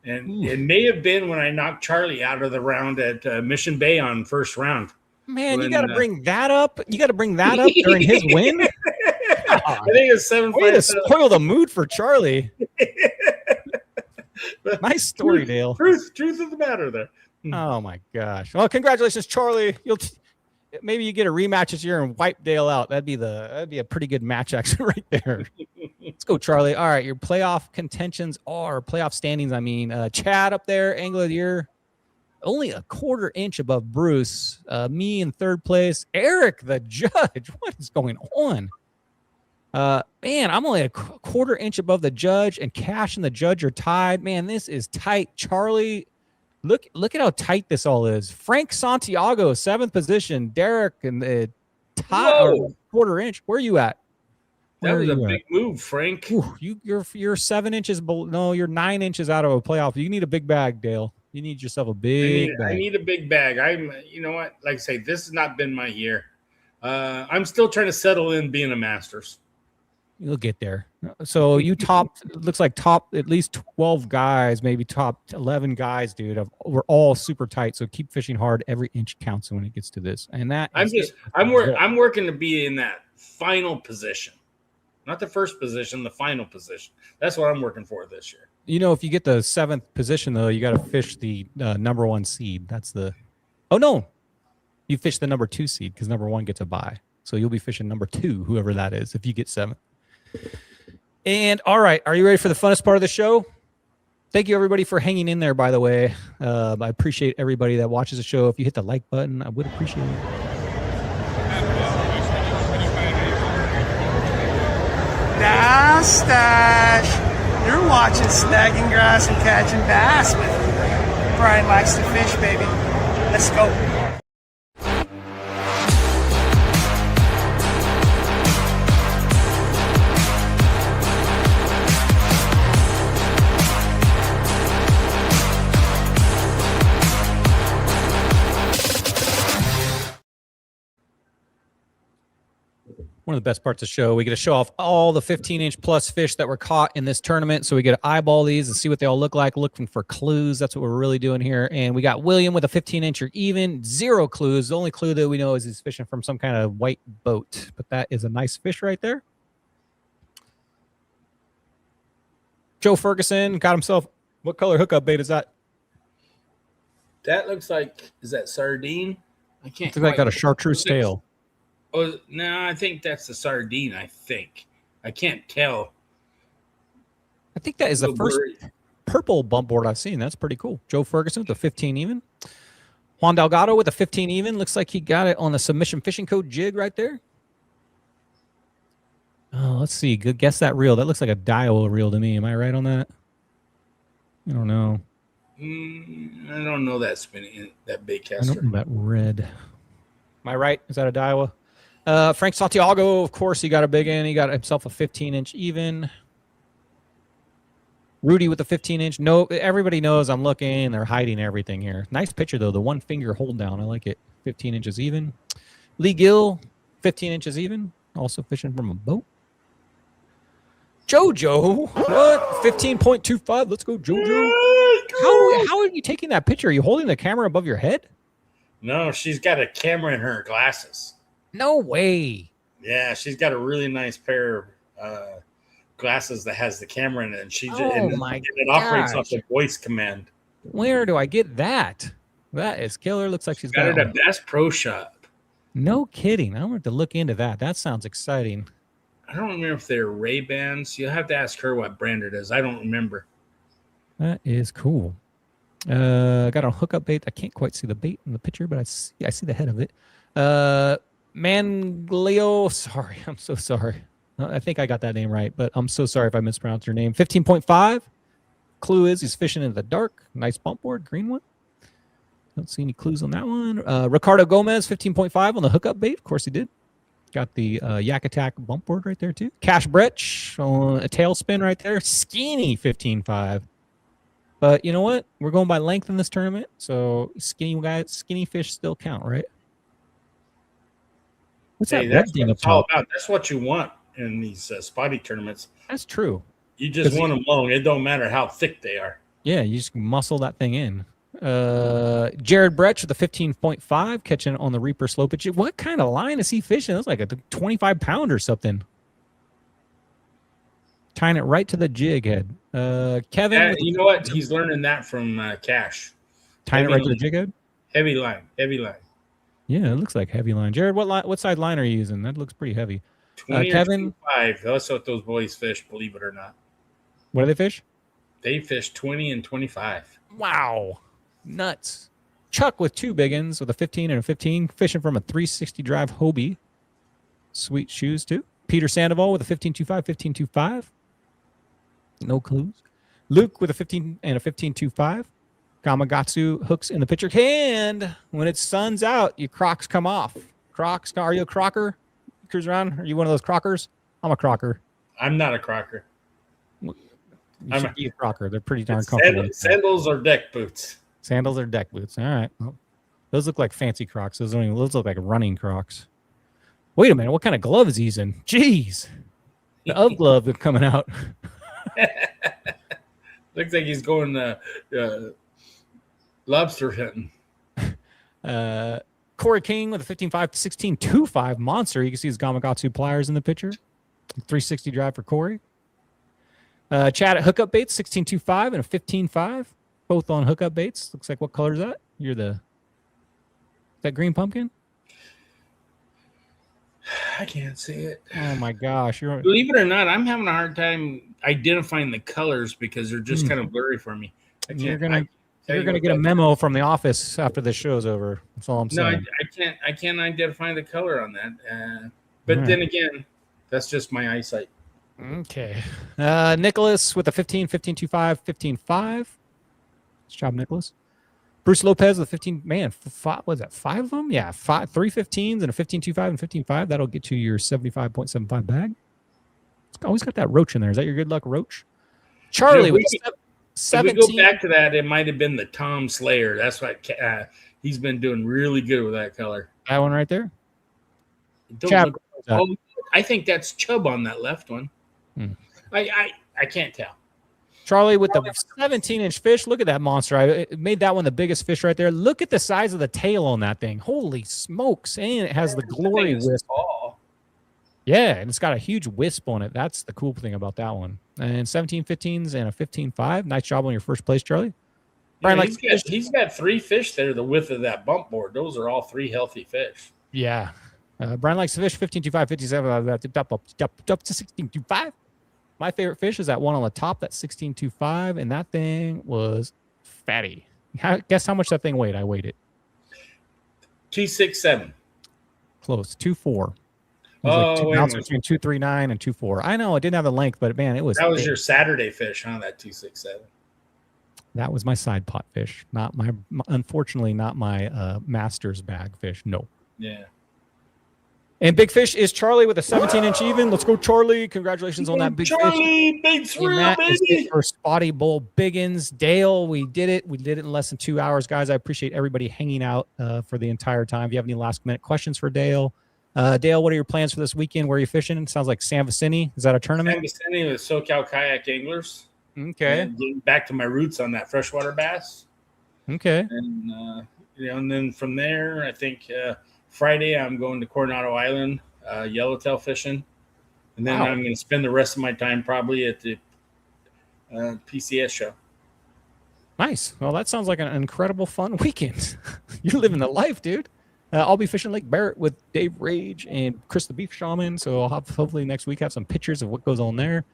And it may have been when I knocked Charlie out of the round at Mission Bay on 1st round. Man, you got to bring that up. You got to bring that up during his win. I think it's 7-5. Way to spoil the mood for Charlie. Nice story, Dale. Truth of the matter there. Oh my gosh! Well, congratulations, Charlie. Maybe you get a rematch this year and wipe Dale out. That'd be a pretty good match actually right there. Let's go, Charlie. All right, your playoff standings. I mean, Chad up there, Angler of the Year, only a 1/4 inch above Bruce. Me in 3rd place. Eric the Judge. What is going on? Man, I'm only a 1/4 inch above the Judge, and Cash and the Judge are tied. Man, this is tight. Charlie, look at how tight this all is. Frank Santiago, 7th position. Derek and the tie 1/4 inch. Where are you at? That Where was are a you at? big move, Frank. Ooh, you're 7 inches below. No, you're 9 inches out of a playoff. You need a big bag, Dale. You need yourself a big I bag. need a big bag. You know what? Like I say, this has not been my year. I'm still trying to settle in being a Masters. You'll get there. So you looks like top at least 12 guys, maybe top 11 guys, dude. We're all super tight. So keep fishing hard. Every inch counts when it gets to this. And I'm working to be in that final position, not the first position, the final position. That's what I'm working for this year. You know, if you get the 7th position, though, you got to fish the number 1 seed. That's the. Oh no, you fish the number 2 seed because number 1 gets a bye. So you'll be fishing number 2, whoever that is, if you get 7th. And all right, are you ready for the funnest part of the show? Thank you, everybody, for hanging in there, by the way. I appreciate everybody that watches the show. If you hit the like button, I would appreciate it. Now, Stash, you're watching Snagging Grass and Catching Bass with Brian Likes to Fish, baby. Let's go. One of the best parts of the show, we get to show off all the 15-inch plus fish that were caught in this tournament. So we get to eyeball these and see what they all look like, looking for clues. That's what we're really doing here. And we got William with a 15-incher even, 0 clues. The only clue that we know is he's fishing from some kind of white boat. But that is a nice fish right there. Joe Ferguson got himself, what color hookup bait is that? That looks like, is that sardine? I can't. Looks like got a chartreuse tail. Oh, no, I think that's the sardine, I think. I can't tell. I think that is the first purple bump board I've seen. That's pretty cool. Joe Ferguson with the 15 even. Juan Delgado with the 15 even. Looks like he got it on the Submission Fishing Code jig right there. Oh, let's see. Good guess that reel. That looks like a Daiwa reel to me. Am I right on that? I don't know. I don't know that spinning, that big I caster. don't know that red. Am I right? Is that a Daiwa? Frank Santiago, of course, he got a big in. He got himself a 15-inch even. Rudy with the 15-inch. No, everybody knows I'm looking. They're hiding everything here. Nice picture, though. The 1-finger hold down. I like it. 15 inches even. Lee Gill, 15 inches even. Also fishing from a boat. Jojo. What? 15.25. Let's go, Jojo. How are you taking that picture? Are you holding the camera above your head? No, she's got a camera in her glasses. No way. Yeah, she's got a really nice pair of glasses that has the camera in it. And it operates off the voice command. Where do I get that? That is killer. Looks like she's got it at Bass Pro Shop. No kidding. I'm going to look into that. That sounds exciting. I don't remember if they're Ray-Bans. You'll have to ask her what brand it is. I don't remember. That is cool. Got a hookup bait. I can't quite see the bait in the picture, but I see the head of it. Manglio. Sorry. I'm so sorry. I think I got that name right, but I'm so sorry if I mispronounced your name. 15.5. Clue is he's fishing in the dark. Nice bump board. Green one. Don't see any clues on that one. Ricardo Gomez, 15.5 on the hookup bait. Of course he did. Got the Yak Attack bump board right there too. Cash Bretch on a tail spin right there. Skinny 15.5. But you know what? We're going by length in this tournament, so skinny fish still count, right? What's that red thing up top? That's what you want in these spotty tournaments. That's true. You just want them long. It don't matter how thick they are. Yeah, you just muscle that thing in. Jared Bretch with a 15.5 catching on the Reaper slope. What kind of line is he fishing? That's like a 25 pound or something. Tying it right to the jig head. Kevin. You know what? He's learning that from Cash. Tying it right to the jig head? Heavy line. Yeah, it looks like heavy line. Jared, what side line are you using? That looks pretty heavy. 20 Kevin. 25. That's what those boys fish, believe it or not. What do they fish? They fish 20 and 25. Wow. Nuts. Chuck with 2 Biggins with a 15 and a 15, fishing from a 360 drive Hobie. Sweet shoes, too. Peter Sandoval with a 15.25, 15.25. No clues. Luke with a 15 and a 15.25. Gamagatsu hooks in the picture. And when it sun's out, your Crocs come off. Crocs, are you a crocker? Cruise around? Are you one of those crockers? I'm a crocker. I'm not a crocker. You I'm should a- be a crocker. They're pretty darn comfortable. Sandals or deck boots. Sandals or deck boots. All right. Well, those look like fancy Crocs. Those look like running Crocs. Wait a minute. What kind of glove is he using? Jeez. The UV glove is coming out. Looks like he's going lobster hunting. Corey King with a 15.5 to 16.25 monster. You can see his Gamakatsu pliers in the picture. 360 drive for Corey. Chad at Hookup Baits, 16.25 and a 15.5. Both on Hookup Baits. Looks like, what color is that? That green pumpkin? I can't see it. Oh my gosh. Believe it or not, I'm having a hard time identifying the colors because they're just kind of blurry for me. You're gonna get a memo from the office after the show's over. That's all I'm saying. No, I can't identify the color on that. But then again, that's just my eyesight. Okay. Nicholas with a 15.25, 15.5. Nice job, Nicholas. Bruce Lopez with 15. Man, five of them? Yeah, 3 15s and a 15.25 and 15.5. That'll get you your 75.75 bag. It's always got that roach in there. Is that your good luck roach? Charlie with 17. If we go back to that, it might have been the Tom Slayer. That's what he's been doing really good with that color. That one right there? I think that's Chubb on that left one. I can't tell. Charlie with the 17-inch fish. Look at that monster. It made that one the biggest fish right there. Look at the size of the tail on that thing. Holy smokes. And it has the glory wisp. Yeah, and it's got a huge wisp on it. That's the cool thing about that one. And 17 15s and a 15.5. Nice job on your first place, Charlie. Yeah, he's got 3 fish there the width of that bump board. Those are all 3 healthy fish. Yeah. Brian likes the fish, 15.25, 57, up to 16.25. My favorite fish is that one on the top, that 16.25, and that thing was fatty. Guess how much that thing weighed? I weighed it. 267. Close. 2.4. Oh, like between 2.39 and 2.4. I know it didn't have the length, but man, it was. That was your Saturday fish, huh? That 267. That was my side pot fish, not my. Unfortunately, not my master's bag fish. No. Yeah. And big fish is Charlie with a 17-inch even. Let's go, Charlie. Congratulations on that big Charlie, fish. big thrill, baby. For Spotty Bowl Biggins. Dale, we did it. We did it in less than 2 hours, guys. I appreciate everybody hanging out for the entire time. If you have any last-minute questions for Dale, Dale, what are your plans for this weekend? Where are you fishing? It sounds like San Vicente. Is that a tournament? San Vicente with SoCal Kayak Anglers. Okay. And getting back to my roots on that freshwater bass. Okay. And and then from there, I think Friday I'm going to Coronado Island, yellowtail fishing, and then I'm going to spend the rest of my time probably at the PCS show. Nice. Well, that sounds like an incredible fun weekend. You're living the life, dude. I'll be fishing Lake Barrett with Dave Rage and Chris the Beef Shaman, so I'll hopefully next week have some pictures of what goes on there.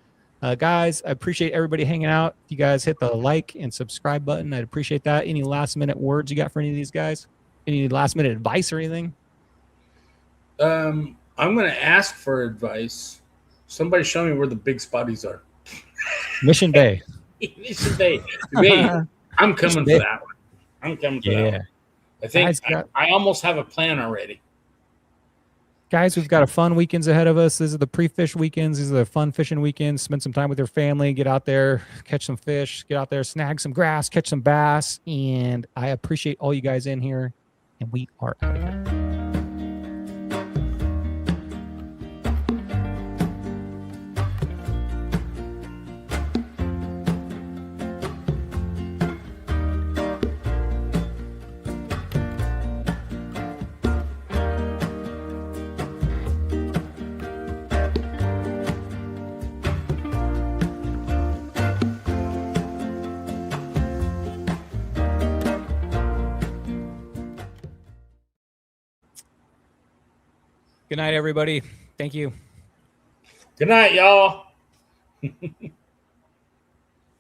Guys, I appreciate everybody hanging out. If you guys hit the like and subscribe button, I'd appreciate that. Any last-minute words you got for any of these guys? Any last-minute advice or anything? I'm going to ask for advice. Somebody show me where the big spotties are. Mission Bay. Mission Bay. Wait, I'm coming for that one. I'm coming for that one. I think I almost have a plan already. Guys, we've got a fun weekends ahead of us. These are the pre-fish weekends. These are the fun fishing weekends. Spend some time with your family. Get out there, catch some fish. Get out there, snag some grass, catch some bass. And I appreciate all you guys in here. And we are out of here. Good night, everybody. Thank you. Good night, y'all.